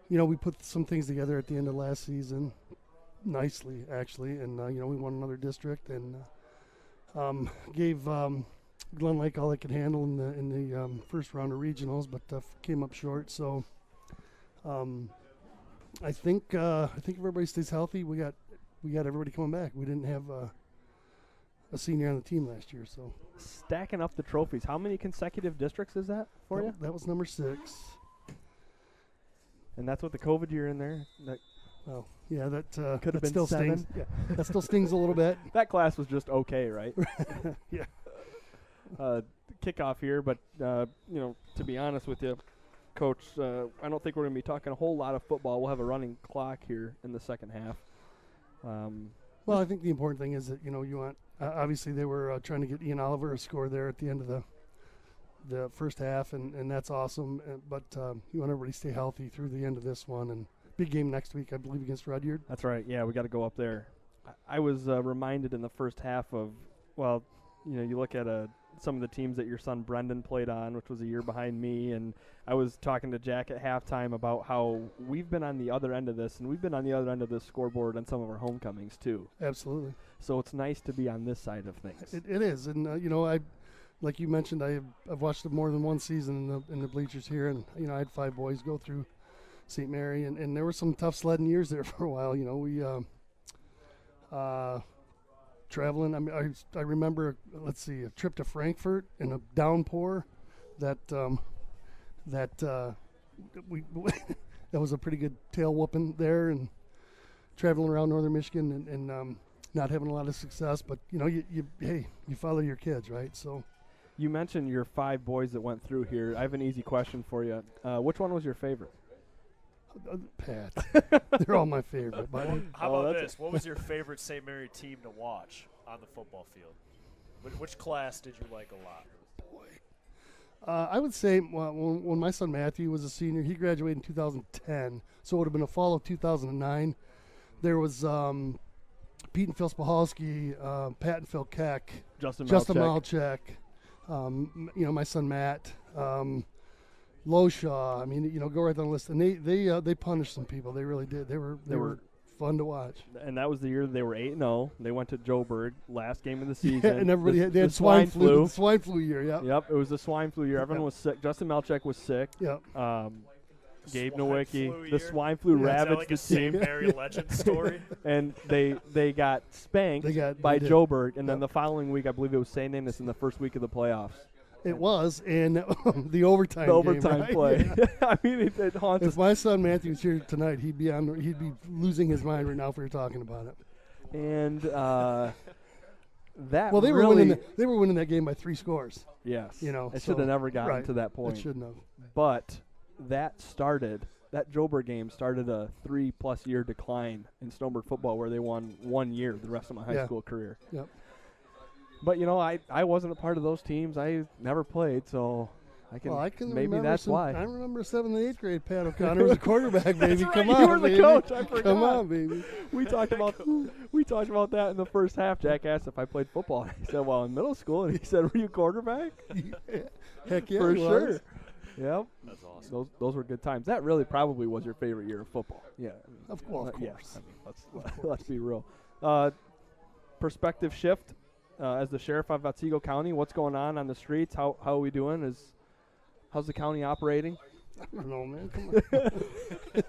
We put some things together at the end of last season. nicely actually, and we won another district and gave Glen Lake all they could handle in the first round of regionals, but came up short. So I think if everybody stays healthy, we got everybody coming back. We didn't have a senior on the team last year, so stacking up the trophies. How many consecutive districts is that for you? That was number 6. And that's with the COVID year in there. Yeah, that could have been still 7. stings. Yeah, that still stings a little bit. That class was just okay, right? Yeah. Kickoff here, but to be honest with you, Coach, I don't think we're going to be talking a whole lot of football. We'll have a running clock here in the second half. Well, I think the important thing is that you want. Obviously, they were trying to get Ian Oliver a score there at the end of the first half, and that's awesome. But you want everybody to stay healthy through the end of this one. And big game next week, I believe, against Rudyard. That's right. Yeah, we got to go up there. I was reminded in the first half of, you look at some of the teams that your son Brendan played on, which was a year behind me, and I was talking to Jack at halftime about how we've been on the other end of this, and we've been on the other end of this scoreboard on some of our homecomings too. Absolutely. So it's nice to be on this side of things. It is, and I, like you mentioned, I've watched more than one season in the bleachers here, and I had 5 boys go through St. Mary, and there were some tough sledding years there for a while. We traveling. I mean, I remember, a trip to Frankfurt in a downpour. That we that was a pretty good tail whooping there, and traveling around northern Michigan and not having a lot of success. But you follow your kids, right? So. You mentioned your 5 boys that went through here. I have an easy question for you. Which one was your favorite? Pat. They're all my favorite. How about this? What was your favorite St. Mary team to watch on the football field? Which class did you like a lot? Boy. I would say when my son Matthew was a senior, he graduated in 2010, so it would have been a fall of 2009. There was Pete and Phil Spahalski, Pat and Phil Keck, Justin Malchek, my son Matt, Loshaw. I mean, go right down the list, and they punished some people. They really did. They were fun to watch. And that was the year they were 8-0. They went to Joburg last game of the season. Yeah, and everybody had swine flu. Swine flu year. Yep. It was the swine flu year. Everyone was sick. Justin Malchek was sick. Yep. Gabe Nowicki, the swine flu ravaged like the a St. team. Mary legend story. And they got spanked by Joburg, and then the following week, I believe it was St. Denis in the first week of the playoffs. It was, and the overtime. Overtime game, right? play. Yeah. I mean, it haunts us. If my son Matthew was here tonight, he'd be losing his mind right now if we were talking about it. And that they were winning that game by 3 scores. Yes. It so, should have never gotten right, to that point. It shouldn't have. But that Joburg game started a 3+ year decline in Snowbird football, where they won 1 year the rest of my high school career. Yep. But I wasn't a part of those teams. I never played, so I can maybe that's why. I remember 7th and 8th grade. Pat O'Connor was a quarterback, baby. Right, Come you on, were the baby. coach. I forgot. Come on, baby. We talked about that in the first half. Jack asked if I played football. I said, "Well, in middle school," and he said, "Were you quarterback?" Yeah. Heck yeah, for he sure. was. Yep. That's awesome. Those were good times. That really probably was your favorite year of football. Yeah. Of course. Yeah. Let's be real. Perspective shift. As the sheriff of Otsego County, what's going on the streets? How are we doing? How's the county operating? I don't know, man. Come on.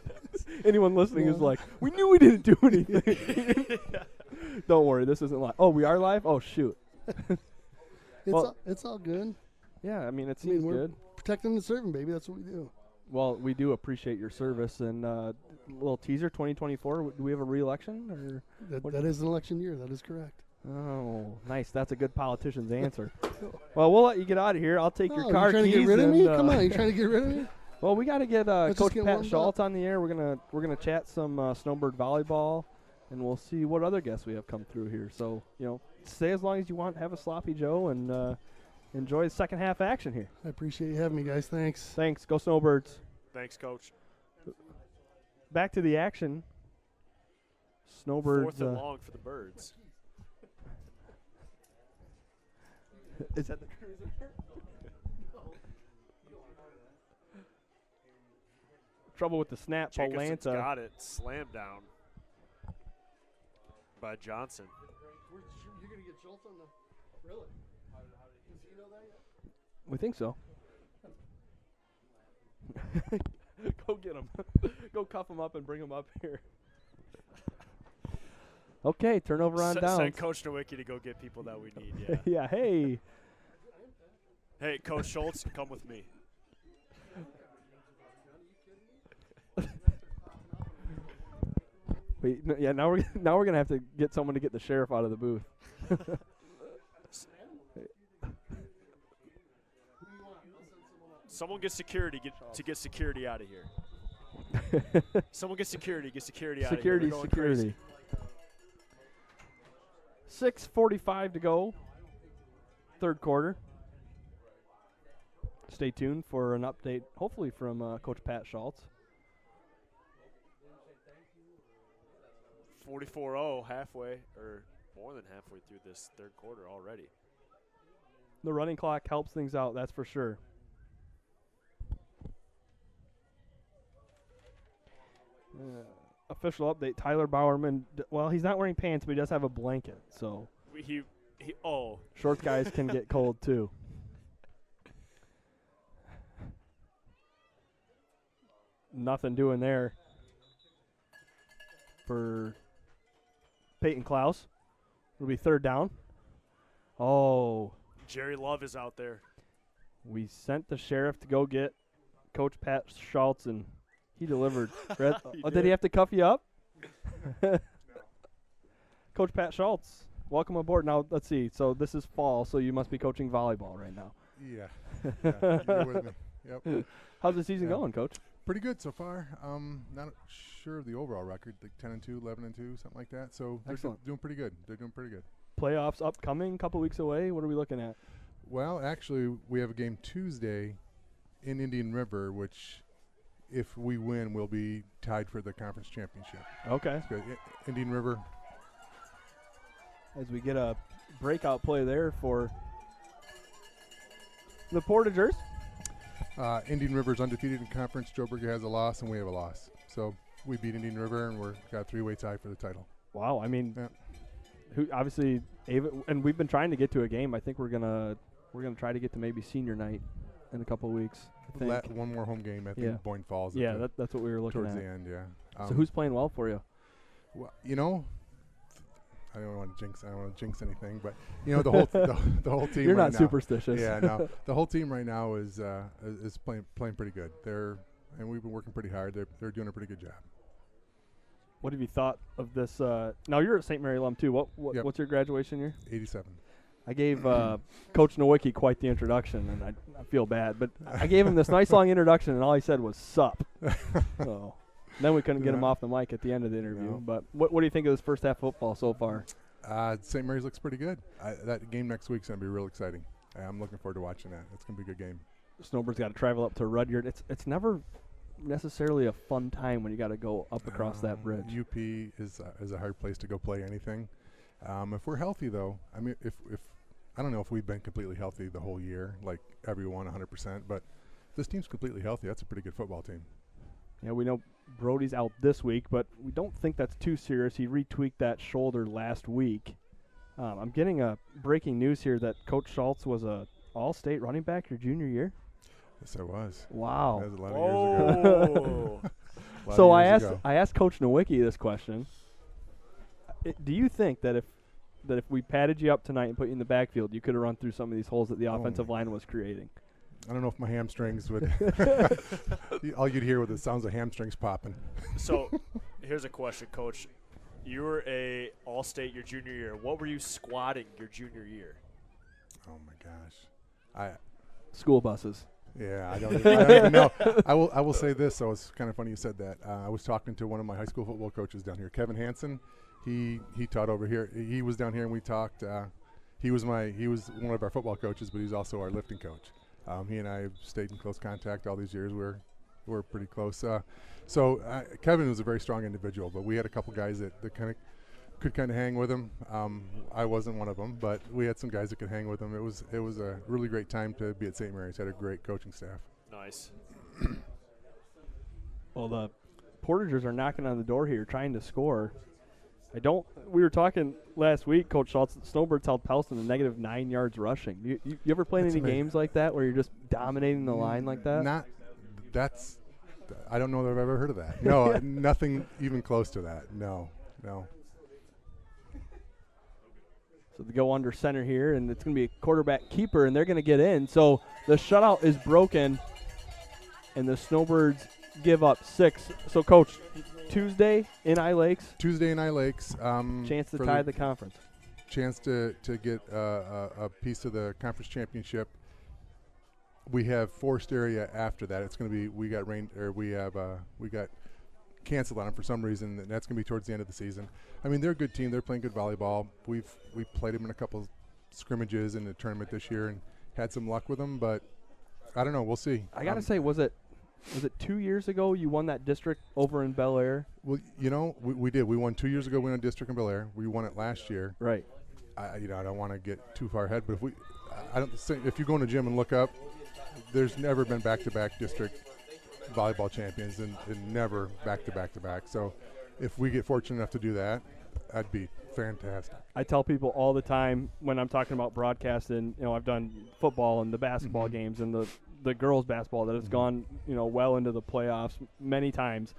Anyone listening is like, we knew we didn't do anything. Don't worry, this isn't live. Oh, we are live? Oh, shoot. It's all good. Yeah, I mean, it seems we're good. Protecting and serving, baby. That's what we do. Well, we do appreciate your service. And little teaser, 2024, do we have a re-election? That is an election year. That is correct. Oh, nice. That's a good politician's answer. Well, we'll let you get out of here. I'll take your car keys. You trying to get rid of me? Come on, you trying to get rid of me? Well, we got to get Coach Pat Schultz on the air. We're gonna chat some Snowbird volleyball, and we'll see what other guests we have come through here. So stay as long as you want. Have a sloppy Joe, and enjoy the second half action here. I appreciate you having me, guys. Thanks. Thanks. Go Snowbirds. Thanks, Coach. Back to the action. Snowbirds. 4th and long for the Birds. Is that the cruiser? Trouble with the snap. Jacobson's Polanta got it. Slam down. by Johnson. You're going to get Schultz on the – really? Does he know that yet? We think so. Go get him. Go cuff him up and bring him up here. Okay, turnover on down. Send Coach Nowicki to go get people that we need, yeah. Yeah, hey. Hey, Coach Schultz, come with me. Wait, no, yeah, now we're gonna have to get someone to get the sheriff out of the booth. Someone get security to get security out of here. Someone get security out of here. Security. 6:45 to go. Third quarter. Stay tuned for an update, hopefully from Coach Pat Schultz. 44-0, halfway, or more than halfway through this third quarter already. The running clock helps things out, that's for sure. Official update, Tyler Bowerman, well, he's not wearing pants, but he does have a blanket, so. Short guys can get cold, too. Nothing doing there for Peyton Klaus. It'll be third down. Oh. Jerry Love is out there. We sent the sheriff to go get Coach Pat Schultz, and he delivered. Did he have to cuff you up? No. Coach Pat Schultz, welcome aboard. Now, let's see. So this is fall, so you must be coaching volleyball right now. Yeah. You're with me. Yep. How's the season going, Coach? Pretty good so far. Not sure of the overall record, like 10-2, 11-2, something like that. So they're doing pretty good. They're doing pretty good. Playoffs upcoming, a couple weeks away. What are we looking at? Well, actually, we have a game Tuesday in Indian River, which, if we win, we'll be tied for the conference championship. Okay. Indian River. As we get a breakout play there for the Portagers. Indian River's undefeated in conference. Joburg has a loss, and we have a loss. So we beat Indian River, and we're got a three-way tie for the title. Wow, I mean, obviously, Ava, and we've been trying to get to a game. I think we're gonna try to get to maybe senior night in a couple of weeks. I think. One more home game, I think, Boyne Falls. Yeah, that's what we were looking towards at. the end. Yeah. So who's playing well for you? Well, I don't want to jinx anything, but the whole the whole team. You're right not now, superstitious. Yeah, no. The whole team right now is playing pretty good. And we've been working pretty hard. They're doing a pretty good job. What have you thought of this? Now you're at St. Mary alum too. What's your graduation year? 87. I gave Coach Nowicki quite the introduction, and I feel bad, but I gave him this nice long introduction, and all he said was "sup." So then we couldn't get him off the mic at the end of the interview. No. But what do you think of this first half of football so far? St. Mary's looks pretty good. That game next week's going to be real exciting. I'm looking forward to watching that. It's going to be a good game. Snowbirds got to travel up to Rudyard. It's never necessarily a fun time when you got to go up across that bridge. UP is a hard place to go play anything. If we're healthy, though, I mean, if I don't know if we've been completely healthy the whole year, like everyone 100%, but this team's completely healthy. That's a pretty good football team. Yeah, we know Brody's out this week, but we don't think that's too serious. He retweaked that shoulder last week. I'm getting a breaking news here that Coach Schultz was a all-state running back your junior year. Yes, I was. Wow. That was a lot of years ago. So I asked Coach Nowicki this question. Do you think that if we padded you up tonight and put you in the backfield, you could have run through some of these holes that the offensive line was creating? I don't know if my hamstrings would. All you'd hear with the sounds of hamstrings popping. So here's a question, Coach. You were a all-state your junior year. What were you squatting your junior year? Oh my gosh, school buses. Yeah, I don't even know. I will say this. So it's kind of funny you said that. I was talking to one of my high school football coaches down here, Kevin Hansen. He taught over here. He was down here and we talked. He was one of our football coaches, but he was also our lifting coach. He and I have stayed in close contact all these years. We're pretty close. So Kevin was a very strong individual, but we had a couple guys that could hang with him. I wasn't one of them, but we had some guys that could hang with him. It was a really great time to be at St. Mary's. Had a great coaching staff. Nice. Well, the Portagers are knocking on the door here, trying to score. We were talking last week, Coach Schultz. Snowbirds held Pellston to -9 yards rushing. You ever played any games like that where you're just dominating the line like that? I don't know that I've ever heard of that. No, nothing even close to that. No. So they go under center here, and it's going to be a quarterback keeper, and they're going to get in. So the shutout is broken, and the Snowbirds give up 6. So, Coach, Tuesday in I Lakes. Chance to tie the conference. Chance to get a piece of the conference championship. We have Forest area after that. It's going to be we got canceled on them for some reason, and that's going to be towards the end of the season. I mean, they're a good team. They're playing good volleyball. We played them in a couple scrimmages in the tournament this year and had some luck with them, but I don't know. We'll see. I got to say, was it 2 years ago you won that district over in Bel Air? Well, we did. We won 2 years ago. We won a district in Bel Air. We won it last year. Right. I don't want to get too far ahead, but if you go in the gym and look up, there's never been back-to-back district volleyball champions and never back-to-back-to-back. So if we get fortunate enough to do that, that'd be fantastic. I tell people all the time when I'm talking about broadcasting, I've done football and the basketball games and the girls basketball that has gone, well into the playoffs many times.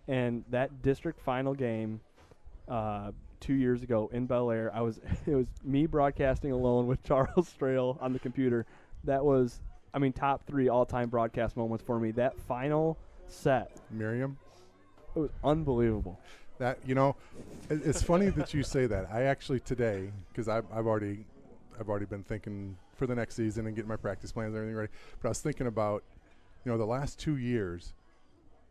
And that district final game 2 years ago in Bel Air, it was me broadcasting alone with Charles Strail on the computer. That was, top 3 all-time broadcast moments for me. That final set. Miriam? It was unbelievable. That, it's funny that you say that. I actually today, because I've already been thinking for the next season and getting my practice plans and everything ready, but I was thinking about, the last 2 years,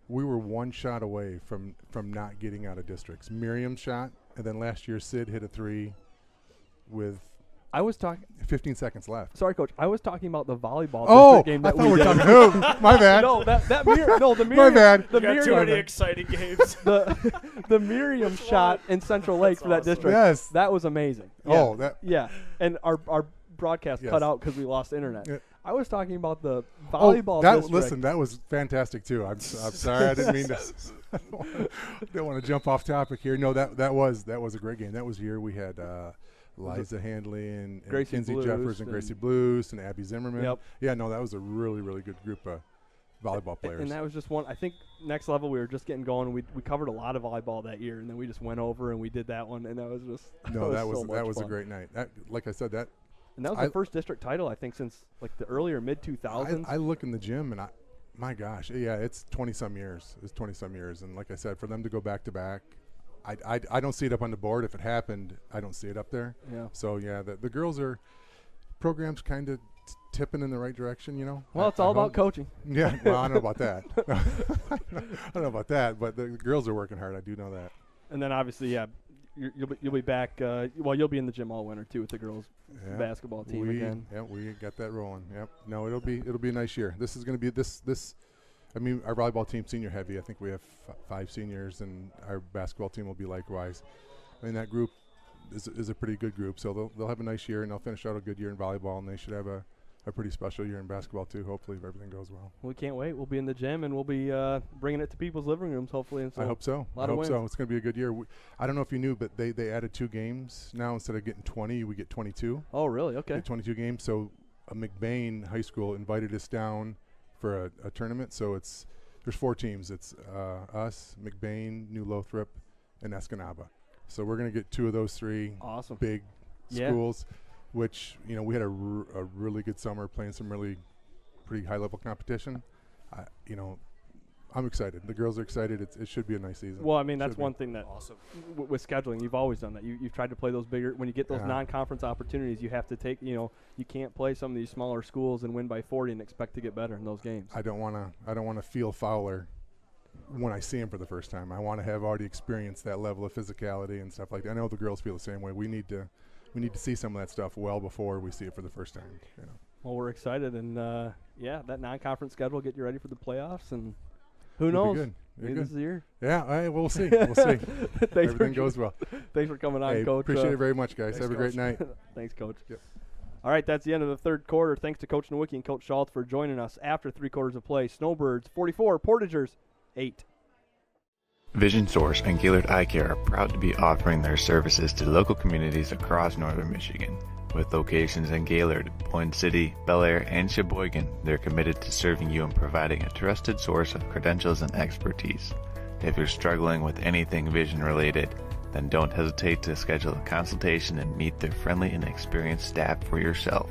we were one shot away from not getting out of districts. Miriam's shot, and then last year Sid hit a 3 with 15 seconds left. Sorry, Coach. I was talking about the volleyball district game that we were talking about. My bad. No, the Miriam. My bad. You got too many exciting games. The Miriam shot in Central Lake for that district. Yes. That was amazing. Yeah. And our broadcast cut out because we lost internet. Yeah. I was talking about the volleyball district. Listen, that was fantastic too. I'm sorry, I didn't mean to. Don't want to jump off topic here. No, that was a great game. That was the year we had Liza Handley and Kinsey Jeffers and Gracie Blues and Abby Zimmerman. Yep. Yeah, no, that was a really, really good group of volleyball players. And that was just one. I think next level we were just getting going. We covered a lot of volleyball that year, and then we just went over and we did that one, and that was just that was a great night. Like I said, that. And that was the first district title, I think, since like the earlier mid-2000s. I look in the gym, and my gosh, yeah, it's 20-some years. It's 20-some years. And like I said, for them to go back-to-back, I don't see it up on the board. If it happened, I don't see it up there. Yeah. So, yeah, the girls program's kind of tipping in the right direction, Well, it's all about coaching. Yeah, well, I don't know about that. I don't know about that, but the girls are working hard. I do know that. And then, obviously, yeah, you'll be back. You'll be in the gym all winter too with the girls basketball team again. Yeah, we got that rolling. Yep. No, it'll be a nice year. This is going to be this. I mean, our volleyball team senior heavy. I think we have 5 seniors, and our basketball team will be likewise. I mean, that group is a pretty good group. So they'll have a nice year, and they'll finish out a good year in volleyball, and they should have a pretty special year in basketball too. Hopefully, if everything goes well. We can't wait. We'll be in the gym, and we'll be bringing it to people's living rooms, hopefully. And so I hope so. A lot of wins. It's going to be a good year. I don't know if you knew, but they added 2 games now. Instead of getting 20, we get 22. Oh, really? Okay. 22 games. So McBain High School invited us down for a tournament. So there's 4 teams. It's us, McBain, New Lothrop, and Escanaba. So we're going to get 2 of those 3 awesome big schools. Which, we had a really good summer playing some really pretty high-level competition. I'm excited. The girls are excited. It should be a nice season. Well, I mean, that's one thing that with scheduling, you've always done that. You've tried to play those bigger. When you get those non-conference opportunities, you have to take, you can't play some of these smaller schools and win by 40 and expect to get better in those games. I don't want to feel Fowler when I see him for the first time. I want to have already experienced that level of physicality and stuff like that. I know the girls feel the same way. We need to see some of that stuff well before we see it for the first time. Well, we're excited, and that non-conference schedule will get you ready for the playoffs, and who knows? Good. Maybe this is the year. Yeah, all right, we'll see. We'll see. Everything goes well. Thanks for coming on, Coach. Appreciate it very much, guys. Have a great night. Thanks, Coach. Yep. All right, that's the end of the third quarter. Thanks to Coach Nowicki and Coach Schultz for joining us after 3 quarters of play. Snowbirds 44, Portagers 8. Vision Source and Gaylord Eye Care are proud to be offering their services to local communities across northern Michigan. With locations in Gaylord, Point City, Bel Air, and Sheboygan, they're committed to serving you and providing a trusted source of credentials and expertise. If you're struggling with anything vision related, then don't hesitate to schedule a consultation and meet their friendly and experienced staff for yourself.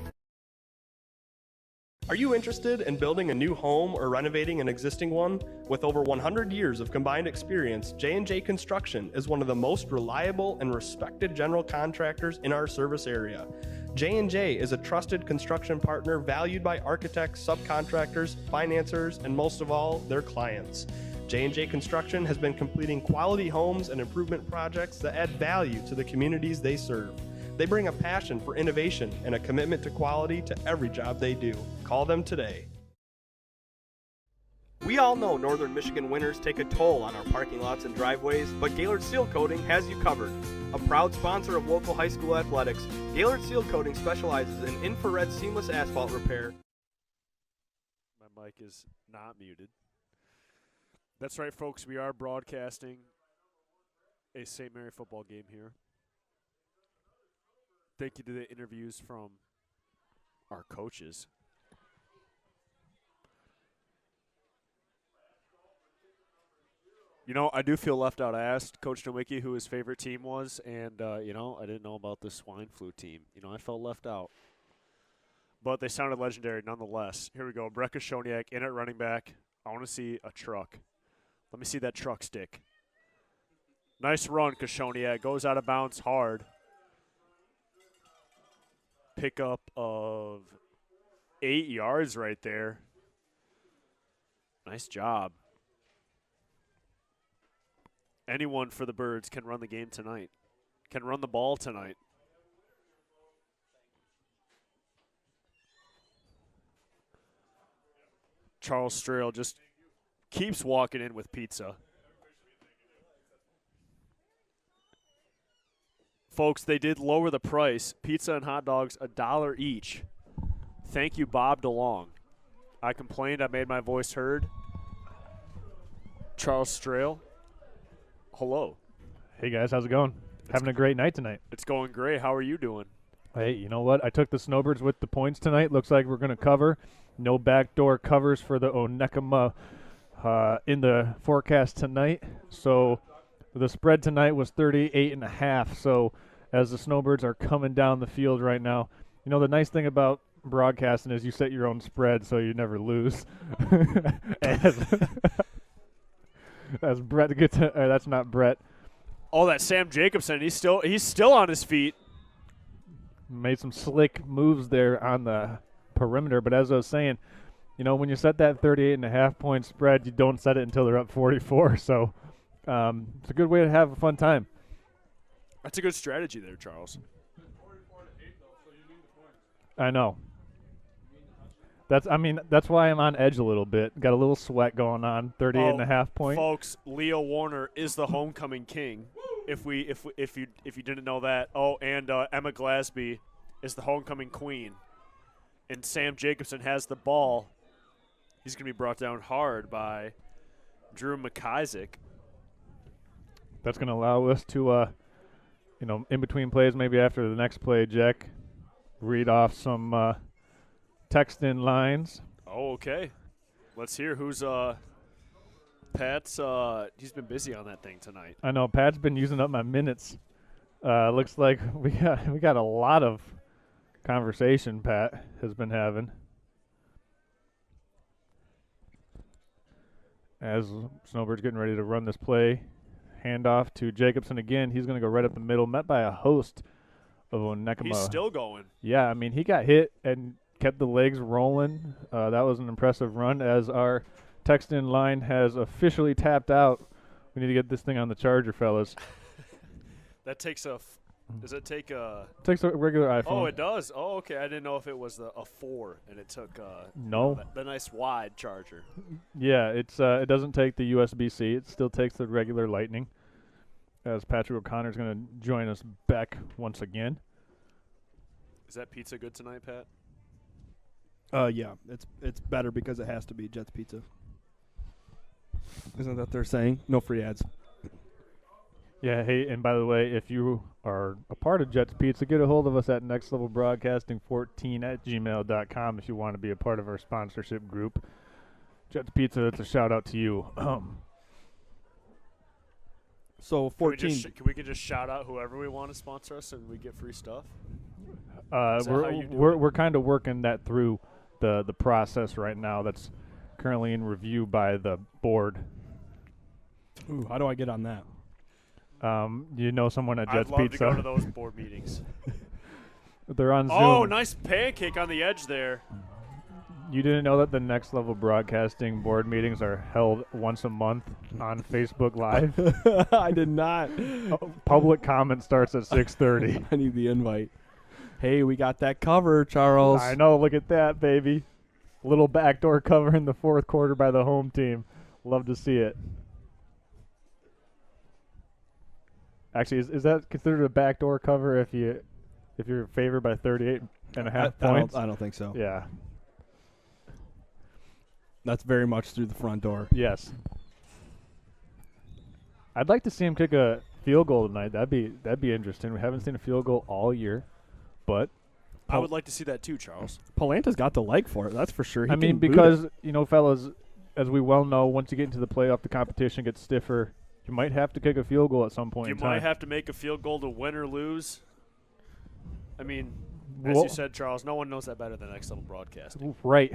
Are you interested in building a new home or renovating an existing one? With over 100 years of combined experience, J&J Construction is one of the most reliable and respected general contractors in our service area. J&J is a trusted construction partner valued by architects, subcontractors, financiers, and most of all, their clients. J&J Construction has been completing quality homes and improvement projects that add value to the communities they serve. They bring a passion for innovation and a commitment to quality to every job they do. Call them today. We all know northern Michigan winters take a toll on our parking lots and driveways, but Gaylord Seal Coating has you covered. A proud sponsor of local high school athletics, Gaylord Seal Coating specializes in infrared seamless asphalt repair. My mic is not muted. That's right, folks. We are broadcasting a St. Mary football game here. Thank you to the interviews from our coaches. You know, I do feel left out. I asked Coach Nowicki who his favorite team was, and, I didn't know about the swine flu team. I felt left out. But they sounded legendary nonetheless. Here we go. Brett Kashoniak in at running back. I want to see a truck. Let me see that truck stick. Nice run, Kashoniak. Goes out of bounds hard. Pickup of 8 yards right there. Nice job. Anyone for the Birds can run the game tonight. Can run the ball tonight. Charles Strail just keeps walking in with pizza. Folks, they did lower the price. Pizza and hot dogs, $1 each. Thank you, Bob DeLong. I complained. I made my voice heard. Charles Strail, hello. Hey, guys. How's it going? Having a great night tonight. It's going great. How are you doing? Hey, you know what? I took the Snowbirds with the points tonight. Looks like we're going to cover. No backdoor covers for the Onekama in the forecast tonight. So the spread tonight was 38.5. So as the Snowbirds are coming down the field right now, the nice thing about broadcasting is you set your own spread so you never lose. as Brett gets, that's not Brett. Oh, that Sam Jacobson. He's still on his feet. Made some slick moves there on the perimeter, but as I was saying, when you set that 38.5 point spread, you don't set it until they're up 44. So it's a good way to have a fun time. That's a good strategy there, Charles. I know. That's why I'm on edge a little bit. Got a little sweat going on. 38.5 point. Folks, Leo Warner is the homecoming king. If you didn't know that. Oh, and Emma Glasby is the homecoming queen. And Sam Jacobson has the ball. He's going to be brought down hard by Drew McIsaac. That's going to allow us to, in between plays, maybe after the next play, Jack, read off some text-in lines. Oh, okay. Let's hear who's Pat's. He's been busy on that thing tonight. I know Pat's been using up my minutes. Looks like we got a lot of conversation Pat has been having. As Snowbird's getting ready to run this play, handoff to Jacobson again. He's going to go right up the middle, met by a host of Onekama. He's still going. Yeah, he got hit and kept the legs rolling. That was an impressive run as our text-in line has officially tapped out. We need to get this thing on the charger, fellas. That takes does it take a... It takes a regular iPhone. Oh, it does? Oh, okay. I didn't know if it was a 4 and it took no. The nice wide charger. Yeah, it doesn't take the USB-C. It still takes the regular Lightning. As Patrick O'Connor's going to join us back once again. Is that pizza good tonight, Pat? Yeah, it's better because it has to be Jets Pizza. Isn't that they're saying? No free ads. Yeah, hey, and by the way, if you are a part of Jets Pizza, get a hold of us at nextlevelbroadcasting14@gmail.com if you want to be a part of our sponsorship group. Jets Pizza, that's a shout out to you. So 14. Can we just shout out whoever we want to sponsor us and we get free stuff? We're kind of working that through the process right now. That's currently in review by the board. Ooh, how do I get on that? You know someone at Jets I'd love Pizza. to go to those board meetings. They're on Zoom. Oh, nice pancake on the edge there. You didn't know that the Next Level Broadcasting board meetings are held once a month on Facebook Live? I did not. Public comment starts at 6:30. I need the invite. Hey, we got that cover, Charles. I know. Look at that, baby. Little backdoor cover in the fourth quarter by the home team. Love to see it. Actually, is that considered a backdoor cover if you're favored by 38.5 points? I don't think so. Yeah. That's very much through the front door. Yes. I'd like to see him kick a field goal tonight. That'd be interesting. We haven't seen a field goal all year, but I would like to see that too, Charles. Palanta's got the leg for it. That's for sure. I mean, because fellas, as we well know, once you get into the playoff, the competition gets stiffer. You might have to kick a field goal at some point in time. You might have to make a field goal to win or lose. I mean, as you said, Charles, no one knows that better than Next Level Broadcasting. Right.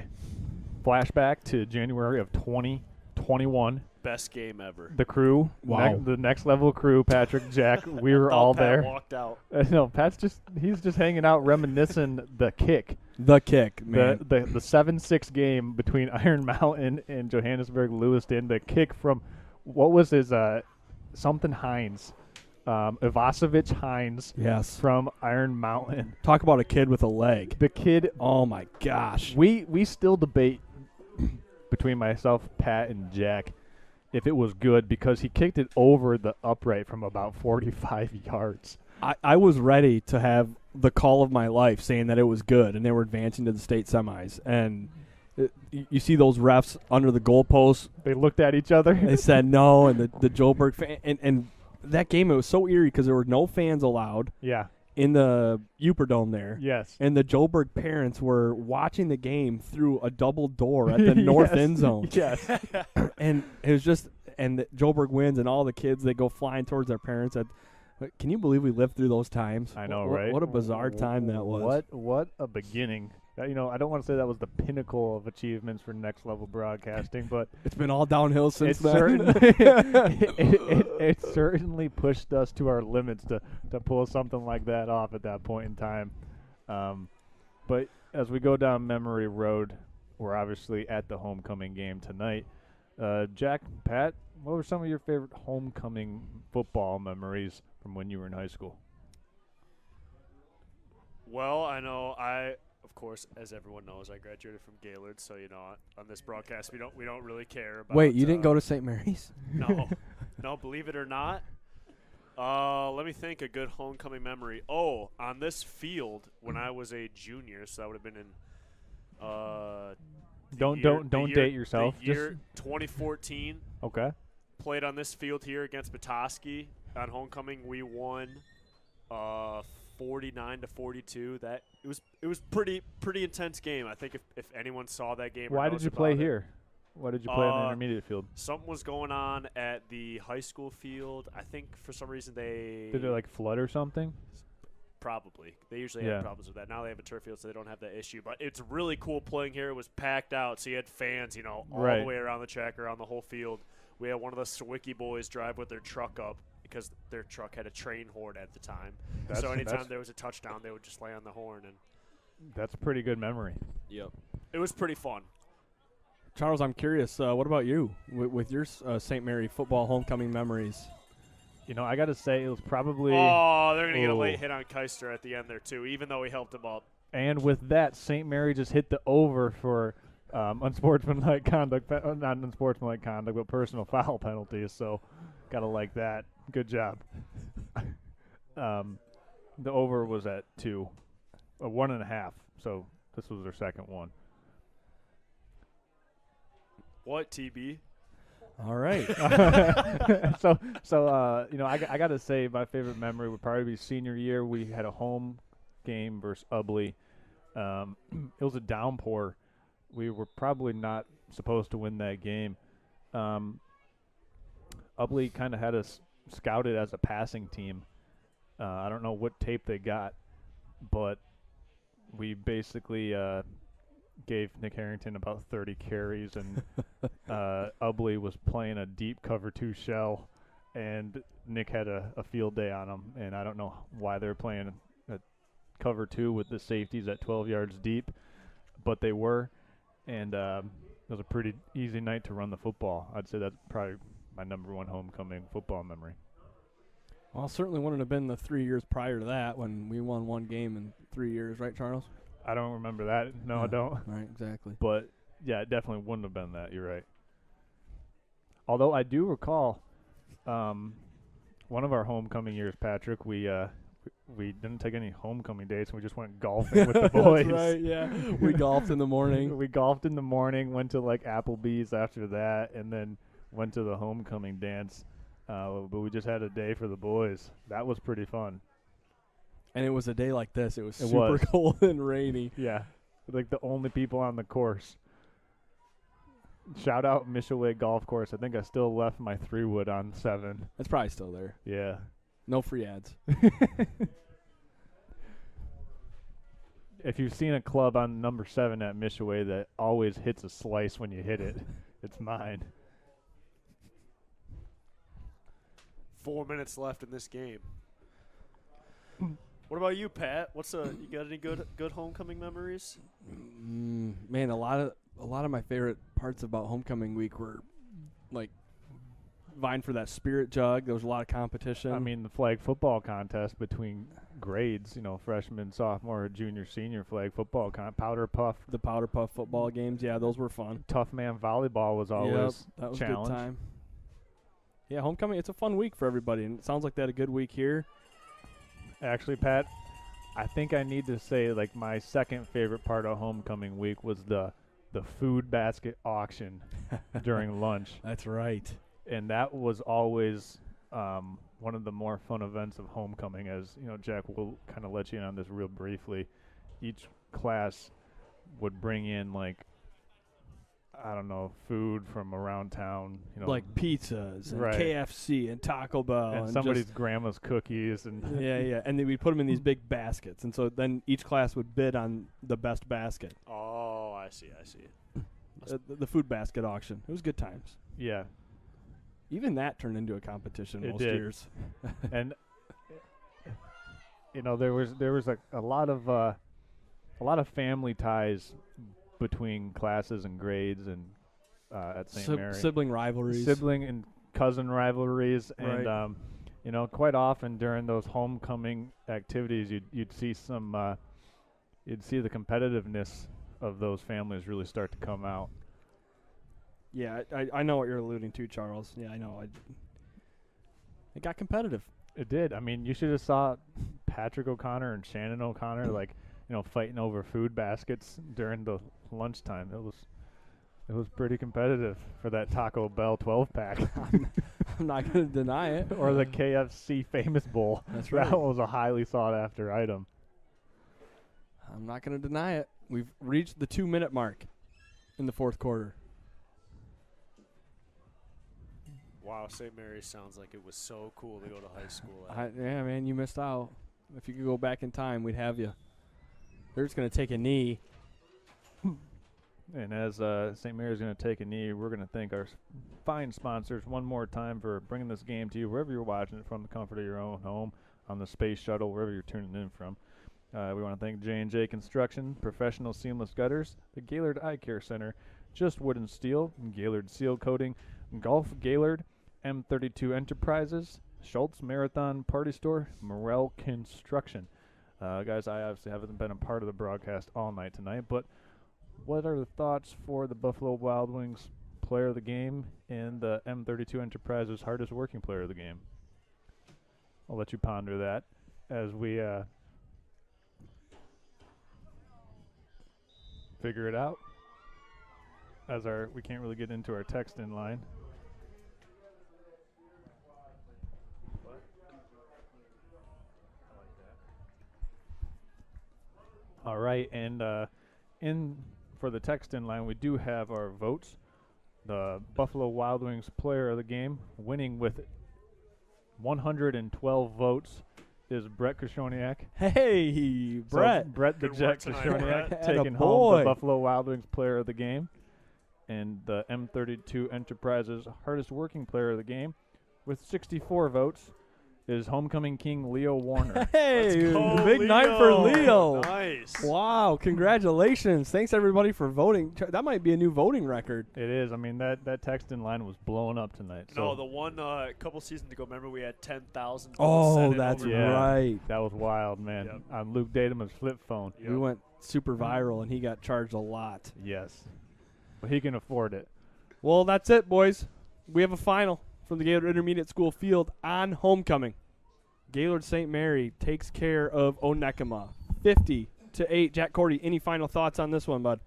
Flashback to January of 2021. Best game ever. The crew, wow. The Next Level crew, Patrick, Jack, we were all Pat there. Walked out. No, Pat's he's just hanging out, reminiscing the kick. The kick, man. The 7-6 game between Iron Mountain and Johannesburg Lewiston. The kick from, what was his, something Hines. Ivasovich Hines. Yes. From Iron Mountain. Talk about a kid with a leg. The kid. Oh, my gosh. We still debate between myself, Pat, and Jack if it was good because he kicked it over the upright from about 45 yards. I was ready to have the call of my life saying that it was good, and they were advancing to the state semis. And you see those refs under the goalposts. They looked at each other. They said no, and the Joburg fan. And that game, it was so eerie because there were no fans allowed. Yeah. In the Uperdome there. Yes. And the Joburg parents were watching the game through a double door at the north end zone. Yes. And it was just, and Joburg wins, and all the kids, they go flying towards their parents. Can you believe we lived through those times? I know, right? What a bizarre time that was. What a beginning. I don't want to say that was the pinnacle of achievements for Next Level Broadcasting, but it's been all downhill since then. It certainly pushed us to our limits to pull something like that off at that point in time. But as we go down memory road, we're obviously at the homecoming game tonight. Jack, Pat, what were some of your favorite homecoming football memories from when you were in high school? Well, I know of course, as everyone knows, I graduated from Gaylord, so on this broadcast we don't really care about. Wait, you didn't go to St. Mary's? No, believe it or not. Let me think. A good homecoming memory. Oh, on this field when I was a junior, so that would have been in. Don't date yourself. The year 2014. Okay. Played on this field here against Petoskey on homecoming. We won 49-42. That it was pretty intense game. I think if anyone saw that game. Why did you play here? Why did you play on the intermediate field? Something was going on at the high school field. I think for some reason did it flood or something? Probably. They usually have problems with that. Now they have a turf field, so they don't have that issue. But it's really cool playing here. It was packed out, so you had fans, all the way around the track, around the whole field. We had one of the Sawicki boys drive with their truck up because their truck had a train horn at the time. So anytime there was a touchdown, they would just lay on the horn. And that's a pretty good memory. Yep. It was pretty fun. Charles, I'm curious, what about you with your St. Mary football homecoming memories? I got to say it was probably... Oh, they're going to get a late hit on Keister at the end there, too, even though he helped him up. And with that, St. Mary just hit the over for unsportsmanlike conduct. Not unsportsmanlike conduct, but personal foul penalties. So, got to like that. Good job. The over was at 1.5. So, this was their second one. What, TB? All right. I got to say my favorite memory would probably be senior year. We had a home game versus Ubley. It was a downpour. We were probably not supposed to win that game. Ubley kind of had us scouted as a passing team. I don't know what tape they got, but we basically gave Nick Harrington about 30 carries, and Ubley was playing a deep cover 2 shell, and Nick had a field day on him, and I don't know why they were playing a cover 2 with the safeties at 12 yards deep, but they were, and it was a pretty easy night to run the football. I'd say that's probably my number 1 homecoming football memory. Well, certainly wouldn't have been the 3 years prior to that when we won 1 game in 3 years, right, Charles? I don't remember that. No, Yeah, I don't. Right, exactly. But, yeah, it definitely wouldn't have been that. You're right. Although I do recall one of our homecoming years, Patrick, we didn't take any homecoming dates. We just went golfing with the boys. That's right, yeah. We golfed in the morning. We golfed in the morning, went to, like, Applebee's after that, and then went to the homecoming dance. But we just had a day for the boys. That was pretty fun. And it was a day like this. It was super cold and rainy. Yeah. Like the only people on the course. Shout out Mishaway Golf Course. I think I still left my 3-wood on 7. It's probably still there. Yeah. No free ads. If you've seen a club on number 7 at Mishaway that always hits a slice when you hit it, it's mine. 4 minutes left in this game. What about you, Pat? You got any good homecoming memories? Man, a lot of my favorite parts about homecoming week were like vying for that spirit jug. There was a lot of competition. I mean, the flag football contest between grades, freshman, sophomore, junior, senior flag football powder puff. The powder puff football games, yeah, those were fun. Tough man volleyball was always that was challenge. A good time. Yeah, homecoming, it's a fun week for everybody, and it sounds like they had a good week here. Actually, Pat, I think I need to say, like, my second favorite part of homecoming week was the food basket auction during lunch. That's right. And that was always one of the more fun events of homecoming, as, Jack will kind of let you in on this real briefly. Each class would bring in, like, I don't know, food from around town, like pizzas and right. KFC and Taco Bell and somebody's grandma's cookies and yeah, and then we'd put them in these big baskets, and so then each class would bid on the best basket. Oh, I see. The food basket auction. It was good times. Yeah, even that turned into a competition most did. years. And there was like a lot of family ties between classes and grades and at St. Mary. Sibling rivalries. Sibling and cousin rivalries. Right. And, quite often during those homecoming activities, you'd see you'd see the competitiveness of those families really start to come out. Yeah, I know what you're alluding to, Charles. Yeah, I know. It got competitive. It did. I mean, you should have saw Patrick O'Connor and Shannon O'Connor, like, fighting over food baskets during the lunchtime. It was pretty competitive for that Taco Bell 12-pack. I'm not going to deny it. Or the KFC Famous Bowl. That's right. That was a highly sought-after item. I'm not going to deny it. We've reached the 2-minute mark in the fourth quarter. Wow, St. Mary's sounds like it was so cool to go to high school at. Yeah, man, you missed out. If you could go back in time, we'd have you. They're just going to take a knee. And as St. Mary's going to take a knee, we're going to thank our fine sponsors one more time for bringing this game to you wherever you're watching it from, the comfort of your own home, on the Space Shuttle, wherever you're tuning in from. We want to thank J&J Construction, Professional Seamless Gutters, the Gaylord Eye Care Center, Just Wood and Steel, Gaylord Seal Coating, Golf Gaylord, M32 Enterprises, Schultz Marathon Party Store, Morel Construction. Guys, I obviously haven't been a part of the broadcast all night tonight, but what are the thoughts for the Buffalo Wild Wings player of the game and the M32 Enterprises hardest working player of the game? I'll let you ponder that as we figure it out. We can't really get into our text in line. All right, and in for the text-in line, we do have our votes. The Buffalo Wild Wings player of the game, winning with 112 votes, is Brett Kashoniak. Hey, Brett. So Brett the Good Jet work tonight, Kashoniak Brett. taking home the Buffalo Wild Wings player of the game. And the M32 Enterprises hardest working player of the game, with 64 votes, is homecoming king Leo Warner. Hey, go, big night for Leo. Nice. Wow, congratulations. Thanks, everybody, for voting. That might be a new voting record. It is. I mean, that text in line was blowing up tonight. No, So the one couple seasons ago, remember we had 10,000. Oh, that's yeah, right. That was wild, man. Yep. On Luke Dademan's flip phone. Yep. We went super viral, and he got charged a lot. Yes. But he can afford it. Well, that's it, boys. We have a final from the Gaylord Intermediate School field on homecoming. Gaylord St. Mary takes care of Onekama, 50-8. Jack Cordy, any final thoughts on this one, bud?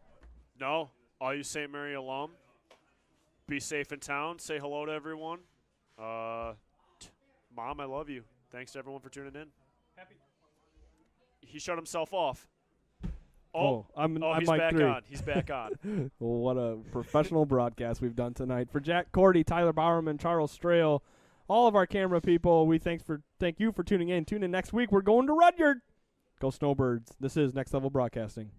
No, all you St. Mary alum, be safe in town. Say hello to everyone. Mom, I love you. Thanks to everyone for tuning in. He shut himself off. I'm he's Mike back 3. on. He's back on. Well, what a professional broadcast we've done tonight. For Jack Cordy, Tyler Bowerman, Charles Strail, all of our camera people, we thank you for tuning in. Tune in next week. We're going to Rudyard. Go Snowbirds. This is Next Level Broadcasting.